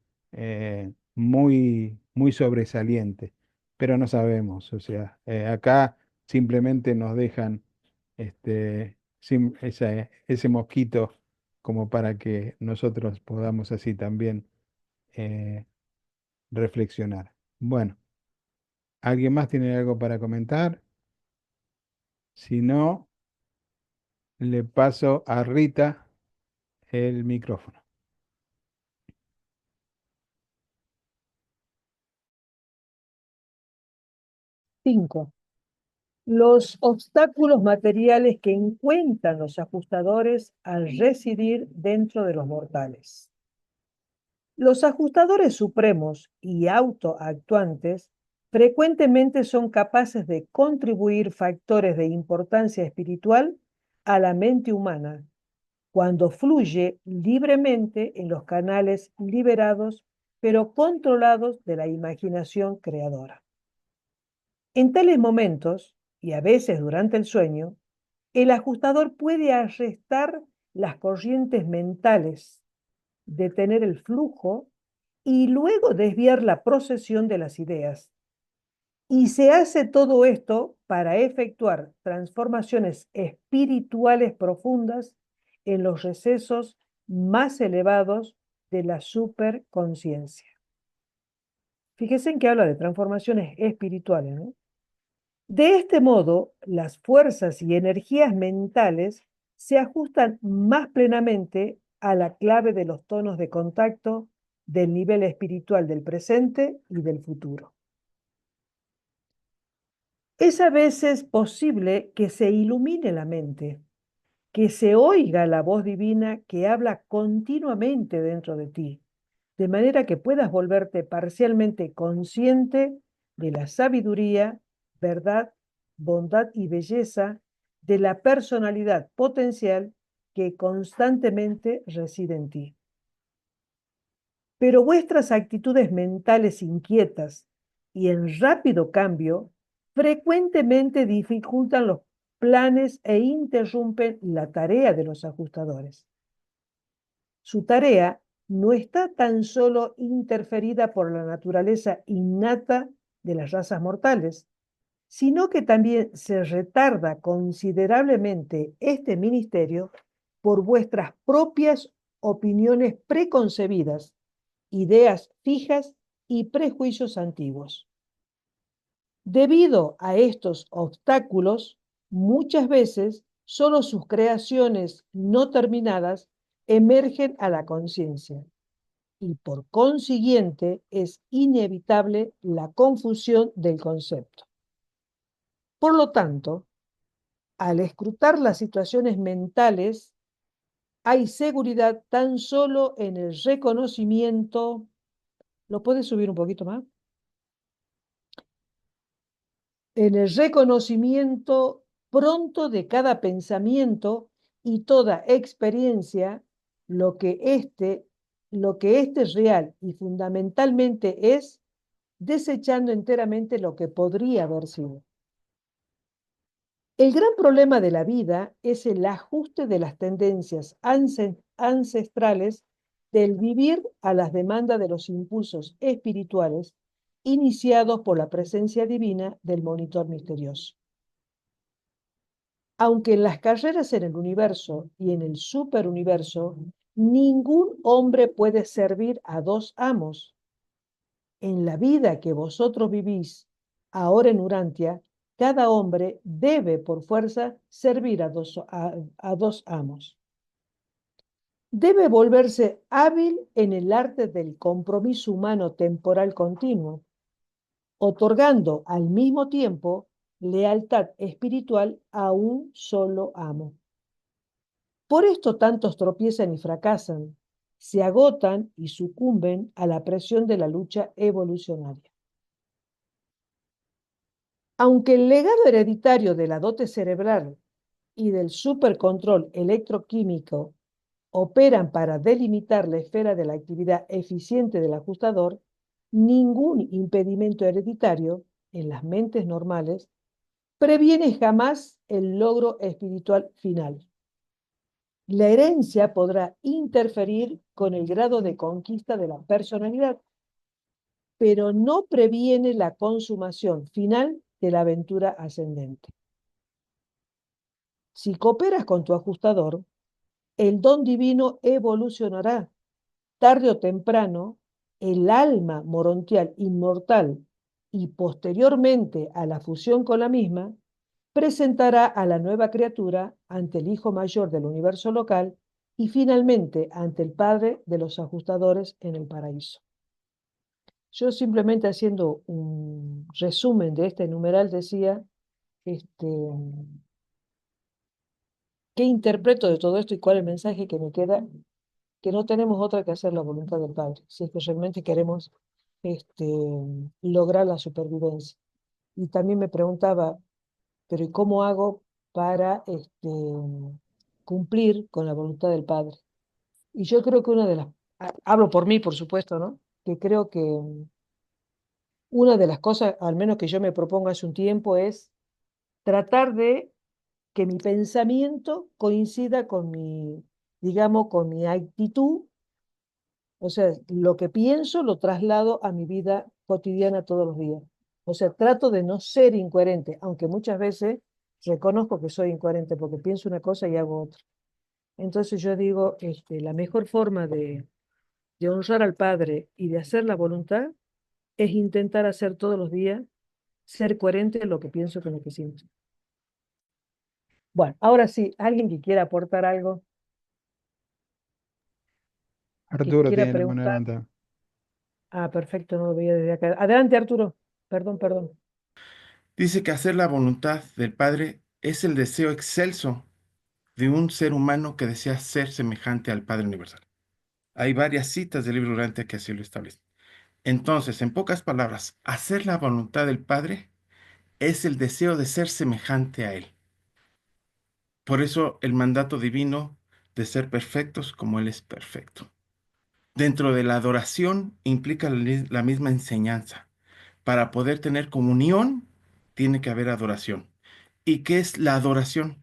muy, muy sobresaliente, pero no sabemos, o sea, acá simplemente nos dejan ese mosquito como para que nosotros podamos así también eh, reflexionar. Bueno. ¿Alguien más tiene algo para comentar? Si no, le paso a Rita el micrófono. 5. Los obstáculos materiales que encuentran los ajustadores al residir dentro de los mortales. Los ajustadores supremos y autoactuantes frecuentemente son capaces de contribuir factores de importancia espiritual a la mente humana cuando fluye libremente en los canales liberados pero controlados de la imaginación creadora. En tales momentos, y a veces durante el sueño, el ajustador puede arrestar las corrientes mentales, detener el flujo y luego desviar la procesión de las ideas. Y se hace todo esto para efectuar transformaciones espirituales profundas en los recesos más elevados de la superconciencia. Fíjense en que habla de transformaciones espirituales, ¿no? De este modo, las fuerzas y energías mentales se ajustan más plenamente a la clave de los tonos de contacto del nivel espiritual del presente y del futuro. Es a veces posible que se ilumine la mente, que se oiga la voz divina que habla continuamente dentro de ti, de manera que puedas volverte parcialmente consciente de la sabiduría, verdad, bondad y belleza de la personalidad potencial que constantemente reside en ti. Pero vuestras actitudes mentales inquietas y en rápido cambio frecuentemente dificultan los planes e interrumpen la tarea de los ajustadores. Su tarea no está tan solo interferida por la naturaleza innata de las razas mortales, sino que también se retarda considerablemente este ministerio por vuestras propias opiniones preconcebidas, ideas fijas y prejuicios antiguos. Debido a estos obstáculos, muchas veces solo sus creaciones no terminadas emergen a la conciencia y por consiguiente es inevitable la confusión del concepto. Por lo tanto, al escrutar las situaciones mentales, hay seguridad tan solo en el reconocimiento. ¿Lo puedes subir un poquito más? En el reconocimiento pronto de cada pensamiento y toda experiencia, lo que éste es real y fundamentalmente es, desechando enteramente lo que podría haber sido. El gran problema de la vida es el ajuste de las tendencias ancestrales del vivir a las demandas de los impulsos espirituales iniciados por la presencia divina del monitor misterioso. Aunque en las carreras en el universo y en el superuniverso, ningún hombre puede servir a dos amos. En la vida que vosotros vivís ahora en Urantia, cada hombre debe por fuerza servir a dos amos. Debe volverse hábil en el arte del compromiso humano temporal continuo, otorgando al mismo tiempo lealtad espiritual a un solo amo. Por esto tantos tropiezan y fracasan, se agotan y sucumben a la presión de la lucha evolucionaria. Aunque el legado hereditario de la dote cerebral y del supercontrol electroquímico operan para delimitar la esfera de la actividad eficiente del ajustador, ningún impedimento hereditario en las mentes normales previene jamás el logro espiritual final. La herencia podrá interferir con el grado de conquista de la personalidad, pero no previene la consumación final de la aventura ascendente. Si cooperas con tu ajustador, el don divino evolucionará. Tarde o temprano, el alma morontial inmortal y posteriormente a la fusión con la misma, presentará a la nueva criatura ante el Hijo Mayor del universo local y finalmente ante el Padre de los ajustadores en el paraíso. Yo simplemente haciendo un resumen de este numeral decía, ¿qué interpreto de todo esto y cuál es el mensaje que me queda? Que no tenemos otra que hacer la voluntad del Padre, si es que realmente queremos lograr la supervivencia. Y también me preguntaba, pero ¿y cómo hago para cumplir con la voluntad del Padre? Y yo creo que hablo por mí, por supuesto, ¿no? Que creo que una de las cosas, al menos que yo me propongo hace un tiempo, es tratar de que mi pensamiento coincida con mi, digamos, con mi actitud O sea, lo que pienso lo traslado a mi vida cotidiana todos los días. O sea, trato de no ser incoherente, aunque muchas veces reconozco que soy incoherente porque pienso una cosa y hago otra. Entonces yo digo, la mejor forma de honrar al Padre y de hacer la voluntad es intentar hacer todos los días, ser coherente en lo que pienso con lo que siento. Bueno, ahora sí, alguien que quiera aportar algo, que Arturo quiera tiene la mano preguntar. levantada. Ah, perfecto, no lo veía desde acá. Adelante, Arturo. Perdón, perdón. Dice que hacer la voluntad del Padre es el deseo excelso de un ser humano que desea ser semejante al Padre Universal. Hay varias citas del libro Durante que así lo establecen. Entonces, en pocas palabras, hacer la voluntad del Padre es el deseo de ser semejante a Él. Por eso el mandato divino de ser perfectos como Él es perfecto. Dentro de la adoración implica la misma enseñanza. Para poder tener comunión, tiene que haber adoración. ¿Y qué es la adoración?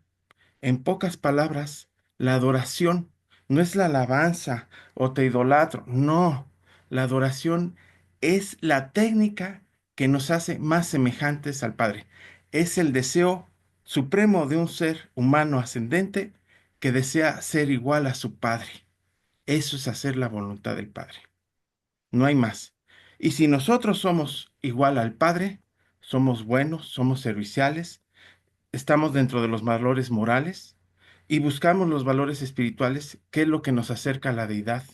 En pocas palabras, la adoración no es la alabanza o te idolatro, no. La adoración es la técnica que nos hace más semejantes al Padre. Es el deseo supremo de un ser humano ascendente que desea ser igual a su Padre. Eso es hacer la voluntad del Padre. No hay más. Y si nosotros somos igual al Padre, somos buenos, somos serviciales, estamos dentro de los valores morales y buscamos los valores espirituales, que es lo que nos acerca a la deidad.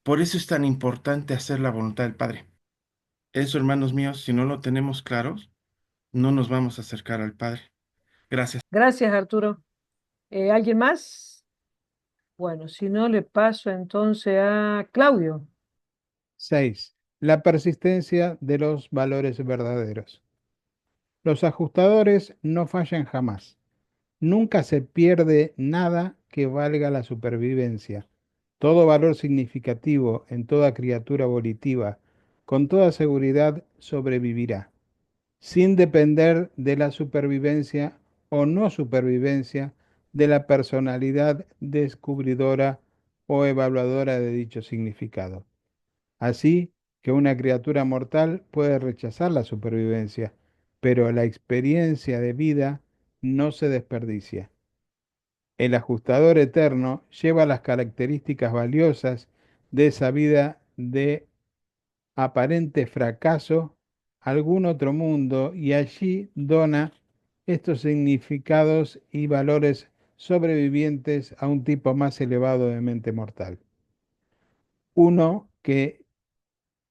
Por eso es tan importante hacer la voluntad del Padre. Eso, hermanos míos, si no lo tenemos claros, no nos vamos a acercar al Padre. Gracias. Gracias, Arturo. ¿Alguien más? Bueno, si no, le paso entonces a Claudio. 6. La persistencia de los valores verdaderos. Los ajustadores no fallan jamás. Nunca se pierde nada que valga la supervivencia. Todo valor significativo en toda criatura volitiva, con toda seguridad, sobrevivirá, sin depender de la supervivencia o no supervivencia de la personalidad descubridora o evaluadora de dicho significado. Así que una criatura mortal puede rechazar la supervivencia, pero la experiencia de vida no se desperdicia. El ajustador eterno lleva las características valiosas de esa vida de aparente fracaso a algún otro mundo y allí dona estos significados y valores sobrevivientes a un tipo más elevado de mente mortal. Uno que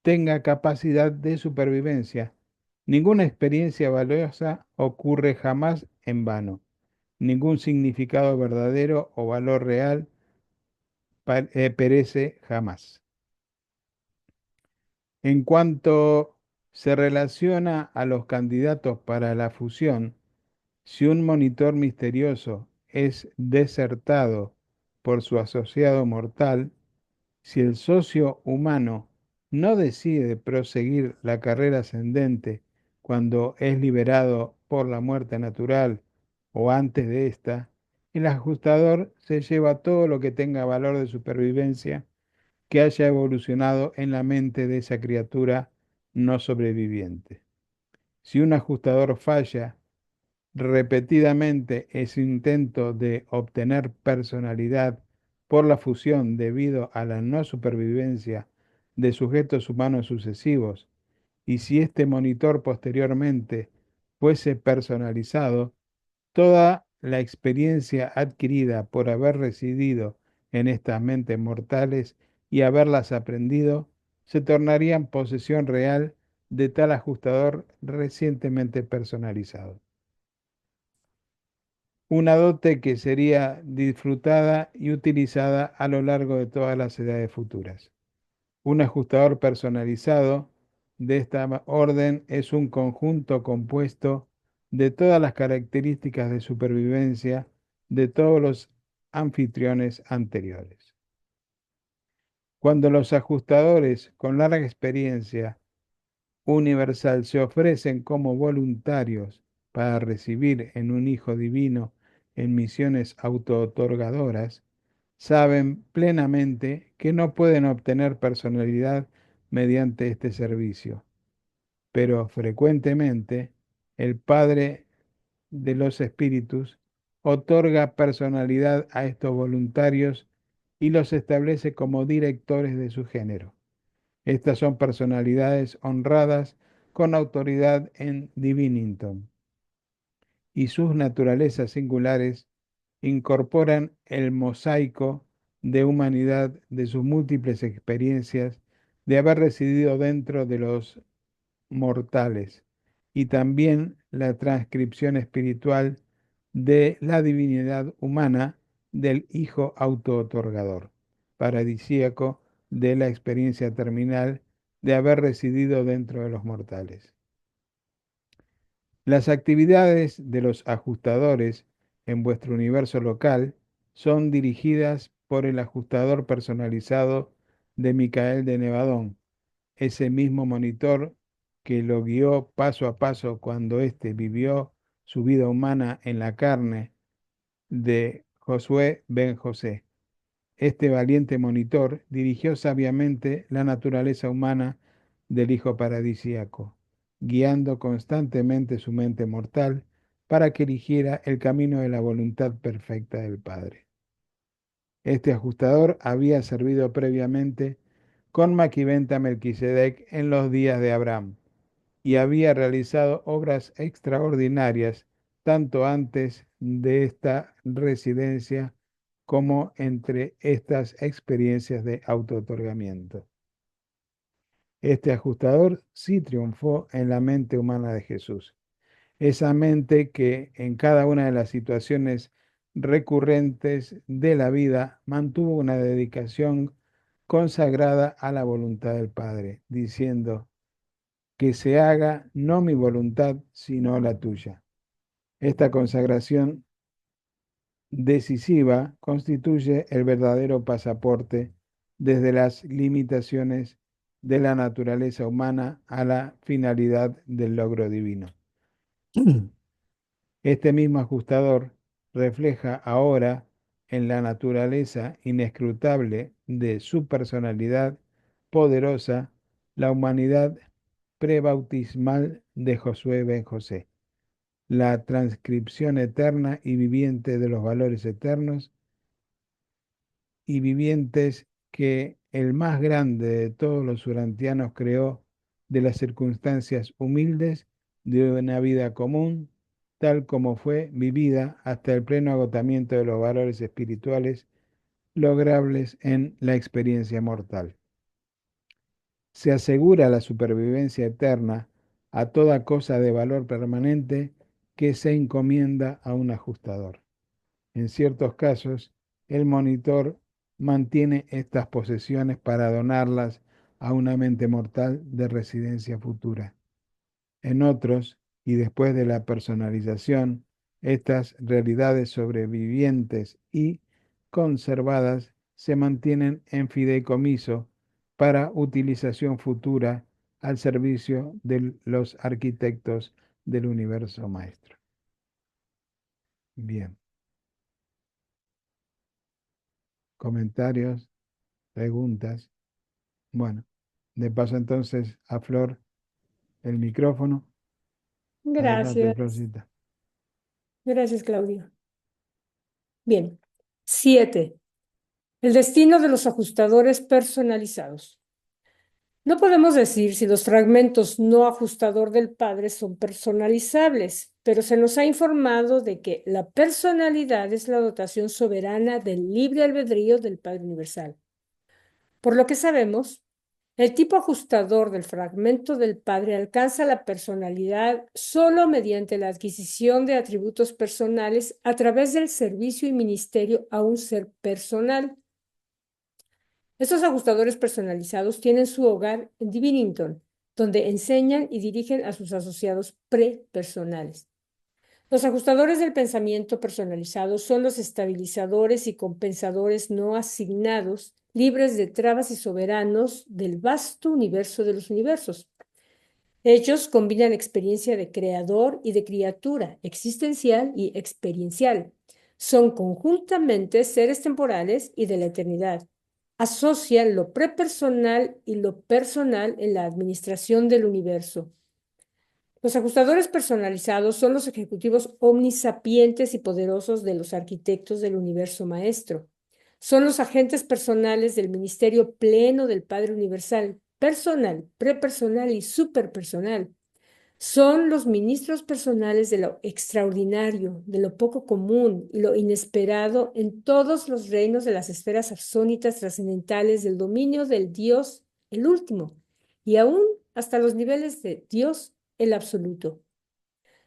tenga capacidad de supervivencia. Ninguna experiencia valiosa ocurre jamás en vano. Ningún significado verdadero o valor real perece jamás. En cuanto se relaciona a los candidatos para la fusión, si un monitor misterioso es desertado por su asociado mortal, si el socio humano no decide proseguir la carrera ascendente cuando es liberado por la muerte natural o antes de esta, el ajustador se lleva todo lo que tenga valor de supervivencia que haya evolucionado en la mente de esa criatura no sobreviviente. Si un ajustador falla repetidamente ese intento de obtener personalidad por la fusión debido a la no supervivencia de sujetos humanos sucesivos, y si este monitor posteriormente fuese personalizado, toda la experiencia adquirida por haber residido en estas mentes mortales y haberlas aprendido, se tornaría en posesión real de tal ajustador recientemente personalizado. Una dote que sería disfrutada y utilizada a lo largo de todas las edades futuras. Un ajustador personalizado de esta orden es un conjunto compuesto de todas las características de supervivencia de todos los anfitriones anteriores. Cuando los ajustadores con larga experiencia universal se ofrecen como voluntarios para recibir en un Hijo Divino en misiones auto-otorgadoras, saben plenamente que no pueden obtener personalidad mediante este servicio, pero frecuentemente el Padre de los Espíritus otorga personalidad a estos voluntarios y los establece como directores de su género. Estas son personalidades honradas con autoridad en Divinington, y sus naturalezas singulares incorporan el mosaico de humanidad de sus múltiples experiencias de haber residido dentro de los mortales, y también la transcripción espiritual de la divinidad humana del Hijo autootorgador, paradisíaco de la experiencia terminal de haber residido dentro de los mortales. Las actividades de los ajustadores en vuestro universo local son dirigidas por el ajustador personalizado de Micael de Nevadón, ese mismo monitor que lo guió paso a paso cuando éste vivió su vida humana en la carne de Josué ben José. Este valiente monitor dirigió sabiamente la naturaleza humana del Hijo paradisíaco, guiando constantemente su mente mortal para que eligiera el camino de la voluntad perfecta del Padre. Este ajustador había servido previamente con Maquiventa Melquisedec en los días de Abraham y había realizado obras extraordinarias tanto antes de esta residencia como entre estas experiencias de autootorgamiento. Este ajustador sí triunfó en la mente humana de Jesús, esa mente que en cada una de las situaciones recurrentes de la vida mantuvo una dedicación consagrada a la voluntad del Padre, diciendo: que se haga no mi voluntad, sino la tuya. Esta consagración decisiva constituye el verdadero pasaporte desde las limitaciones de la naturaleza humana a la finalidad del logro divino. Este mismo ajustador refleja ahora en la naturaleza inescrutable de su personalidad poderosa la humanidad prebautismal de Josué ben José, la transcripción eterna y viviente de los valores eternos y vivientes que el más grande de todos los urantianos creó de las circunstancias humildes de una vida común, tal como fue vivida hasta el pleno agotamiento de los valores espirituales logrables en la experiencia mortal. Se asegura la supervivencia eterna a toda cosa de valor permanente que se encomienda a un ajustador. En ciertos casos, el monitor mantiene estas posesiones para donarlas a una mente mortal de residencia futura. En otros, y después de la personalización, estas realidades sobrevivientes y conservadas se mantienen en fideicomiso para utilización futura al servicio de los arquitectos del universo maestro. Bien. Comentarios, preguntas. Bueno, le paso entonces a Flor el micrófono. Adelante, Gracias. Florcita. Gracias, Claudio. Bien. 7. El destino de los ajustadores personalizados. No podemos decir si los fragmentos no ajustador del Padre son personalizables, pero se nos ha informado de que la personalidad es la dotación soberana del libre albedrío del Padre Universal. Por lo que sabemos, el tipo ajustador del fragmento del Padre alcanza la personalidad solo mediante la adquisición de atributos personales a través del servicio y ministerio a un ser personal. Estos ajustadores personalizados tienen su hogar en Divinington, donde enseñan y dirigen a sus asociados prepersonales. Los ajustadores del pensamiento personalizado son los estabilizadores y compensadores no asignados, libres de trabas y soberanos del vasto universo de los universos. Ellos combinan experiencia de creador y de criatura, existencial y experiencial. Son conjuntamente seres temporales y de la eternidad. Asocian lo prepersonal y lo personal en la administración del universo. Los ajustadores personalizados son los ejecutivos omnisapientes y poderosos de los arquitectos del universo maestro. Son los agentes personales del ministerio pleno del Padre Universal, personal, prepersonal y superpersonal. Son los ministros personales de lo extraordinario, de lo poco común y lo inesperado en todos los reinos de las esferas absónitas trascendentales del dominio del Dios, el último, y aún hasta los niveles de Dios, el absoluto.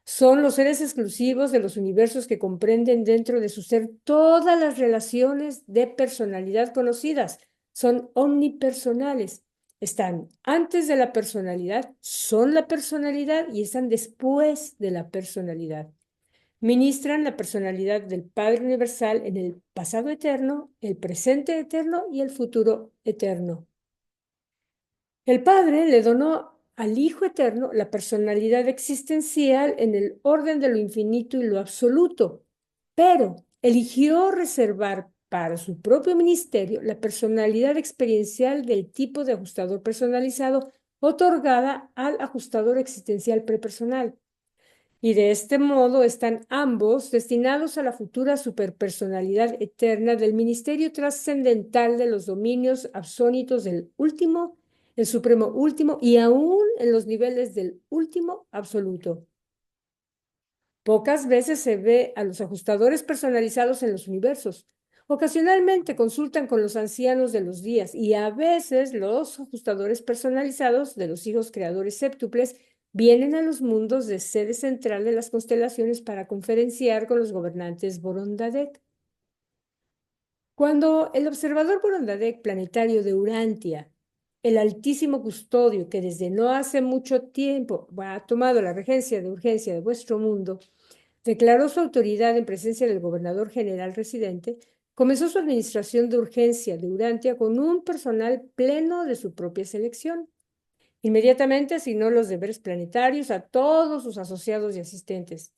Son los seres exclusivos de los universos que comprenden dentro de su ser todas las relaciones de personalidad conocidas. Son omnipersonales. Están antes de la personalidad, son la personalidad y están después de la personalidad. Ministran la personalidad del Padre Universal en el pasado eterno, el presente eterno y el futuro eterno. El Padre le donó al Hijo Eterno la personalidad existencial en el orden de lo infinito y lo absoluto, pero eligió reservar para su propio ministerio la personalidad experiencial del tipo de ajustador personalizado otorgada al ajustador existencial prepersonal. Y de este modo están ambos destinados a la futura superpersonalidad eterna del ministerio trascendental de los dominios absónitos del último, el supremo último y aún en los niveles del último absoluto. Pocas veces se ve a los ajustadores personalizados en los universos. Ocasionalmente consultan con los ancianos de los días y a veces los ajustadores personalizados de los hijos creadores séptuples vienen a los mundos de sede central de las constelaciones para conferenciar con los gobernantes Borondadek. Cuando el observador Borondadek planetario de Urantia, el altísimo custodio que desde no hace mucho tiempo ha tomado la regencia de urgencia de vuestro mundo, declaró su autoridad en presencia del gobernador general residente, comenzó su administración de urgencia de Urantia con un personal pleno de su propia selección. Inmediatamente asignó los deberes planetarios a todos sus asociados y asistentes,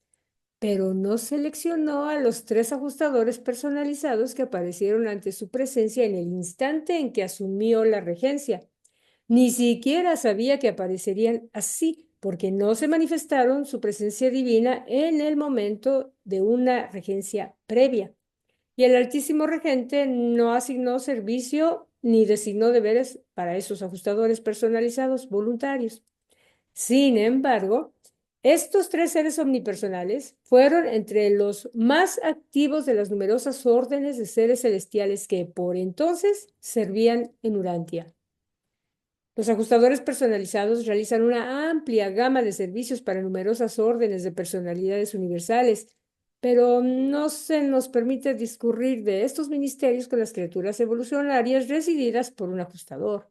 pero no seleccionó a los 3 ajustadores personalizados que aparecieron ante su presencia en el instante en que asumió la regencia. Ni siquiera sabía que aparecerían así, porque no se manifestaron su presencia divina en el momento de una regencia previa. Y el Altísimo Regente no asignó servicio ni designó deberes para esos ajustadores personalizados voluntarios. Sin embargo, estos 3 seres omnipersonales fueron entre los más activos de las numerosas órdenes de seres celestiales que por entonces servían en Urantia. Los ajustadores personalizados realizan una amplia gama de servicios para numerosas órdenes de personalidades universales, pero no se nos permite discurrir de estos ministerios con las criaturas evolucionarias resididas por un ajustador.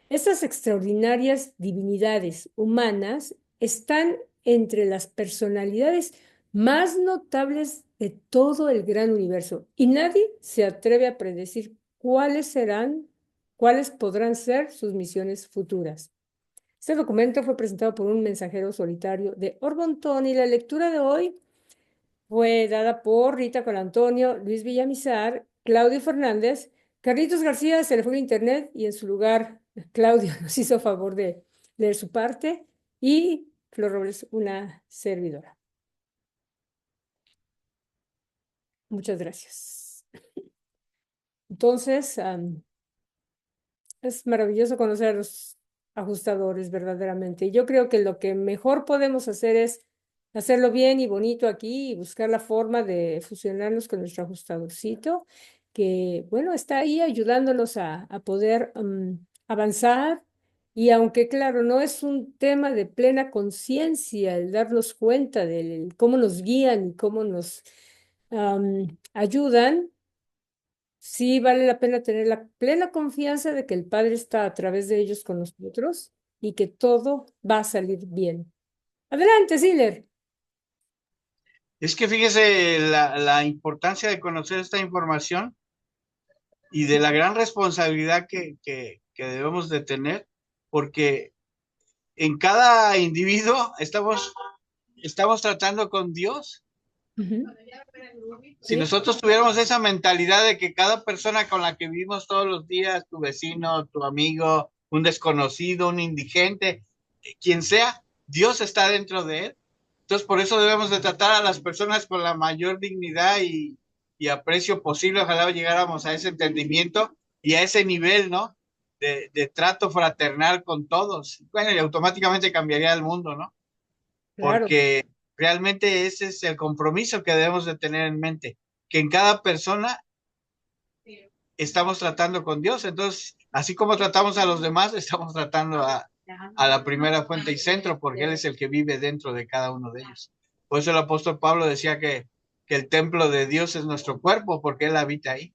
Estas extraordinarias divinidades humanas están entre las personalidades más notables de todo el gran universo y nadie se atreve a predecir cuáles podrán ser sus misiones futuras. Este documento fue presentado por un mensajero solitario de Orbontón y la lectura de hoy fue dada por Rita Colantonio, Luis Villamizar, Claudio Fernández, Carlitos García se le fue el internet y en su lugar Claudio nos hizo favor de leer su parte y Flor Robles, una servidora. Muchas gracias. Entonces, es maravilloso conocer a los ajustadores verdaderamente. Yo creo que lo que mejor podemos hacer es hacerlo bien y bonito aquí y buscar la forma de fusionarnos con nuestro ajustadorcito, que, bueno, está ahí ayudándonos a poder avanzar. Y aunque, claro, no es un tema de plena conciencia el darnos cuenta de cómo nos guían y cómo nos ayudan, sí vale la pena tener la plena confianza de que el Padre está a través de ellos con nosotros y que todo va a salir bien. Adelante, Ziller. Es que fíjese la importancia de conocer esta información y de la gran responsabilidad que debemos de tener, porque en cada individuo estamos tratando con Dios Ujú. Si nosotros tuviéramos esa mentalidad de que cada persona con la que vivimos todos los días, tu vecino, tu amigo, un desconocido, un indigente, quien sea, Dios está dentro de él. Entonces, por eso debemos de tratar a las personas con la mayor dignidad y aprecio posible. Ojalá llegáramos a ese entendimiento y a ese nivel, ¿no? De trato fraternal con todos. Bueno, y automáticamente cambiaría el mundo, ¿no? Claro, Porque realmente ese es el compromiso que debemos de tener en mente, que en cada persona estamos tratando con Dios. Entonces, así como tratamos a los demás, estamos tratando a la primera fuente y centro, porque Él es el que vive dentro de cada uno de ellos. Por eso el apóstol Pablo decía que el templo de Dios es nuestro cuerpo, porque Él habita ahí.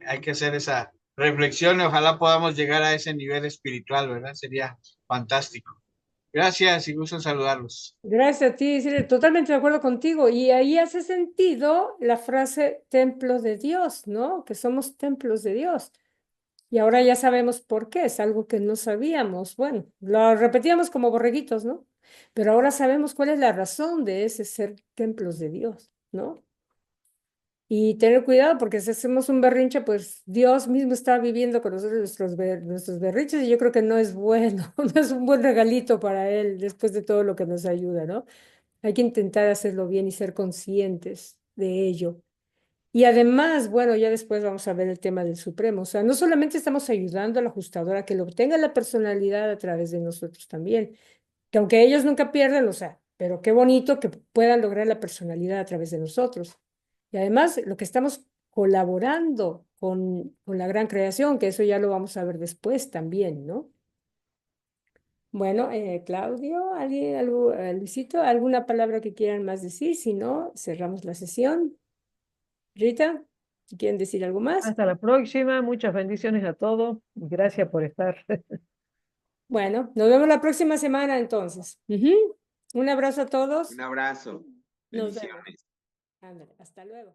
Hay que hacer esa reflexión y ojalá podamos llegar a ese nivel espiritual, ¿verdad? Sería fantástico. Gracias y gusto en saludarlos. gracias a ti, sí, totalmente de acuerdo contigo. Y ahí hace sentido la frase templo de Dios, ¿no? Que somos templos de Dios. Y ahora ya sabemos por qué, es algo que no sabíamos. Bueno, lo repetíamos como borreguitos, ¿no? Pero ahora sabemos cuál es la razón de ese ser templos de Dios, ¿no? Y tener cuidado porque si hacemos un berrinche, pues Dios mismo está viviendo con nosotros nuestros berrinches y yo creo que no es bueno, no es un buen regalito para Él después de todo lo que nos ayuda, ¿no? Hay que intentar hacerlo bien y ser conscientes de ello. Y además, bueno, ya después vamos a ver el tema del Supremo. O sea, no solamente estamos ayudando al ajustador a que lo obtenga la personalidad a través de nosotros también, que aunque ellos nunca pierden, o sea, pero qué bonito que puedan lograr la personalidad a través de nosotros. Y además, lo que estamos colaborando con la gran creación, que eso ya lo vamos a ver después también, ¿no? Bueno, Claudio, ¿alguien, Luisito, alguna palabra que quieran más decir? Si no, cerramos la sesión. Rita, si quieren decir algo más. Hasta la próxima, muchas bendiciones a todos. Gracias por estar. Bueno, nos vemos la próxima semana entonces. Ujú. Un abrazo a todos. Un abrazo. Nos vemos. Bendiciones. Ándale, hasta luego.